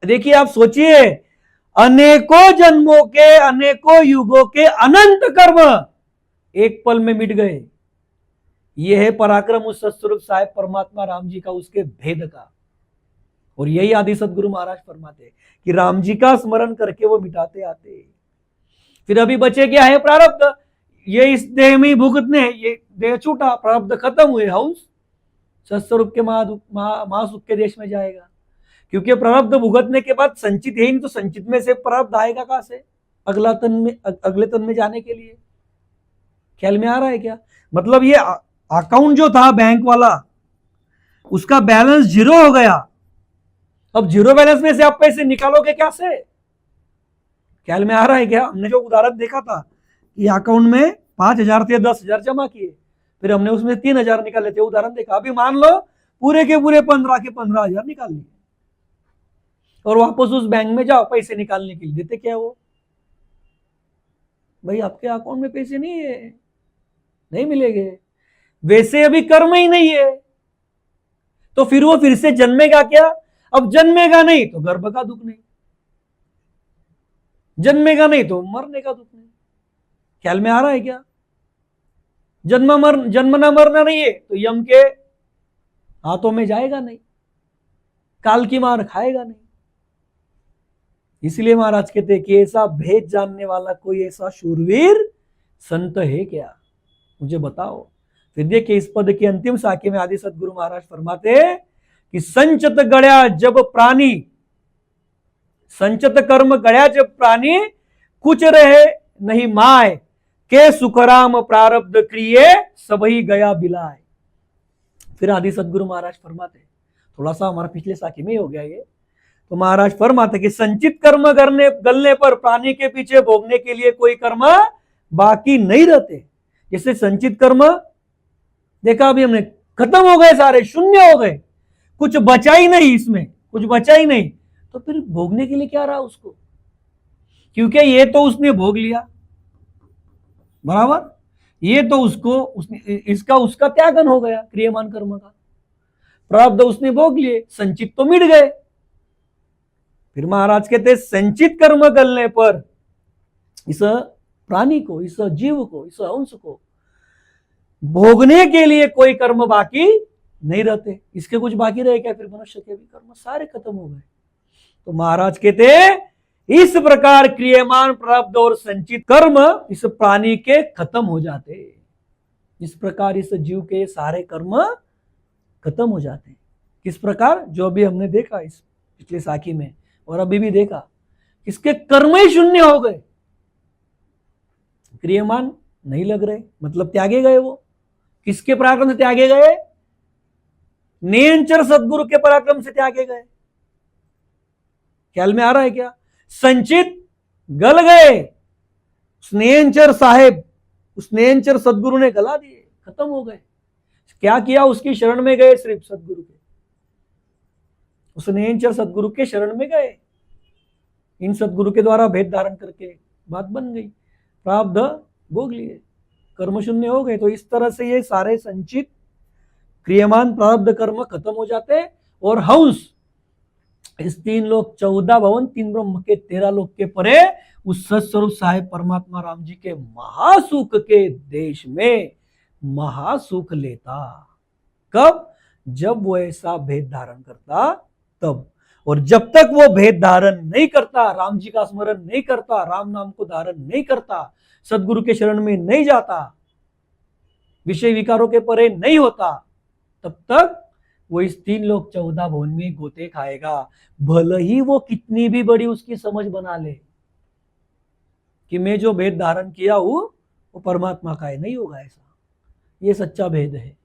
देखिए आप सोचिए, अनेकों जन्मों के, अनेकों युगों के अनंत कर्म एक पल में मिट गए। यह है पराक्रम उस सत्स्वरूप साहेब परमात्मा राम जी का, उसके भेद का। और यही आदि सदगुरु महाराज फरमाते कि राम जी का स्मरण करके वो मिटाते आते। फिर अभी बचे क्या है? प्रारब्ध। ये इस देह में भुगतने, ये देह छूटा, प्रारब्ध खत्म हुए, हंस सत्स्वरूप के महासुख के देश में जाएगा। क्योंकि प्रारब्ध भुगतने के बाद संचित है नहीं, तो संचित में से प्रारब्ध आएगा कहां से? अगला तन में, अगले तन में जाने के लिए। ख्याल में आ रहा है क्या? मतलब ये अकाउंट जो था बैंक वाला, उसका बैलेंस 0 हो गया। अब 0 बैलेंस में से आप पैसे निकालोगे कैसे? ख्याल में आ रहा है क्या? हमने जो उदाहरण देखा था, ये अकाउंट में 5,000 थे, 10,000 जमा किए, फिर हमने उसमें 3,000 निकाले थे, उदाहरण देखा। अभी मान लो पूरे के पूरे 15 के 15,000 निकाल लिए, और वापस उस बैंक में जाओ पैसे निकालने के लिए, देते क्या वो? भाई आपके अकाउंट में पैसे नहीं है, नहीं मिलेंगे। वैसे अभी कर्म ही नहीं है, तो फिर वो फिर से जन्मेगा क्या? अब जन्मेगा नहीं तो गर्भ का दुख नहीं, जन्मेगा नहीं तो मरने का दुख नहीं। ख्याल में आ रहा है क्या? जन्मना मरना नहीं है तो यम के हाथों में जाएगा नहीं, काल की मार खाएगा नहीं। इसलिए महाराज कहते हैं कि ऐसा भेद जानने वाला कोई ऐसा शूरवीर संत है क्या? मुझे बताओ। फिर देखिए इस पद की अंतिम साखी में आदि सदगुरु महाराज फरमाते हैं कि संचत गड़या जब प्राणी, संचत कर्म गड़या जब प्राणी, कुछ रहे नहीं माय, के सुखराम प्रारब्ध क्रिये सबही गया बिलाय। फिर आदि सदगुरु महाराज फरमाते, थोड़ा सा हमारा पिछले साखी में ही हो गया ये, तो महाराज फरमाते कि संचित कर्म गलने पर प्राणी के पीछे भोगने के लिए कोई कर्म बाकी नहीं रहते। जैसे संचित कर्म देखा अभी हमने, खत्म हो गए, सारे शून्य हो गए, कुछ बचा ही नहीं, इसमें कुछ बचा ही नहीं, तो फिर भोगने के लिए क्या रहा उसको? क्योंकि ये तो उसने भोग लिया, बराबर, ये तो उसको इसका उसका त्यागन हो गया क्रियमान कर्म का, प्रारब्ध उसने भोग लिए, संचित तो मिट गए। फिर महाराज कहते संचित कर्म गलने पर इस प्राणी को, इस जीव को, इस अंश को भोगने के लिए कोई कर्म बाकी नहीं रहते। इसके कुछ बाकी रहे क्या? फिर मनुष्य के भी कर्म सारे खत्म हो गए। तो महाराज कहते इस प्रकार क्रियमान प्रारब्ध और संचित कर्म इस प्राणी के खत्म हो जाते। इस प्रकार इस जीव के सारे कर्म खत्म हो जाते। किस प्रकार? जो अभी हमने देखा इस पिछले साखी में, और अभी भी देखा, इसके कर्म ही शून्य हो गए, क्रियमान नहीं लग रहे, मतलब त्यागे गए। वो किसके पराक्रम से त्यागे गए? नेयंचर सदगुरु के पराक्रम से त्यागे गए। ख्याल में आ रहा है क्या? संचित गल गए, स्नेहंचर साहेब, स्नेहंचर सदगुरु ने गला दिए, खत्म हो गए। क्या किया? उसकी शरण में गए, सिर्फ सदगुरु के, उस नेयंचर सदगुरु के शरण में गए, इन सदगुरु के द्वारा भेद धारण करके बात बन गई, प्रारब्ध भोग लिए, कर्म शून्य हो गए। तो इस तरह से ये सारे संचित क्रियमान प्रारब्ध कर्म खत्म हो जाते, और हंस इस 3 लोक 14 भवन 3 ब्रह्म के 13 लोक के परे उस सत्स्वरूप साहेब परमात्मा राम जी के महासुख के देश में महासुख लेता। कब? जब वो ऐसा भेद धारण करता तब। और जब तक वो भेद धारण नहीं करता, राम जी का स्मरण नहीं करता, राम नाम को धारण नहीं करता, सदगुरु के शरण में नहीं जाता, विषय विकारों के परे नहीं होता, तब तक वो इस 3 लोक 14 भुवन में गोते खाएगा। भले ही वो कितनी भी बड़ी उसकी समझ बना ले कि मैं जो भेद धारण किया हूं वो परमात्मा का है, नहीं होगा ऐसा। ये सच्चा भेद है।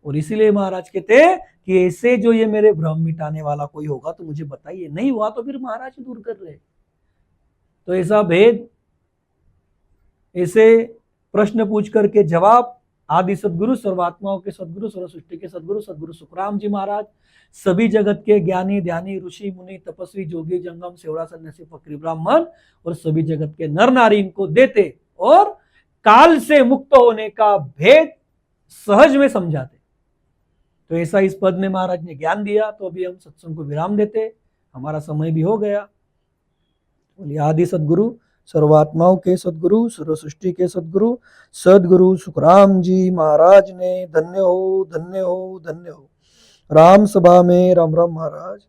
और इसीलिए महाराज कहते हैं कि ऐसे जो ये मेरे भ्रम मिटाने वाला कोई होगा तो मुझे बताइए, नहीं हुआ तो फिर महाराज दूर कर रहे। तो ऐसा भेद, ऐसे प्रश्न पूछ करके जवाब आदि सदगुरु, सर्वात्माओं के सदगुरु, सर्व सृष्टि के सदगुरु, सदगुरु सुखराम जी महाराज, सभी जगत के ज्ञानी ध्यानी ऋषि मुनि तपस्वी जोगी जंगम सेवड़ा सन्यासी फकीर ब्राह्मण और सभी जगत के नर नारी इनको देते और काल से मुक्त होने का भेद सहज में समझाते। तो ऐसा इस पद में महाराज ने ज्ञान दिया। तो अभी हम सत्संग को विराम देते, हमारा समय भी हो गया। बोलिए आदि सदगुरु, सर्वात्माओं के सदगुरु, सर्व सृष्टि के सदगुरु, सदगुरु सुखराम जी महाराज ने धन्य हो, धन्य हो, धन्य हो। राम सभा में राम राम महाराज।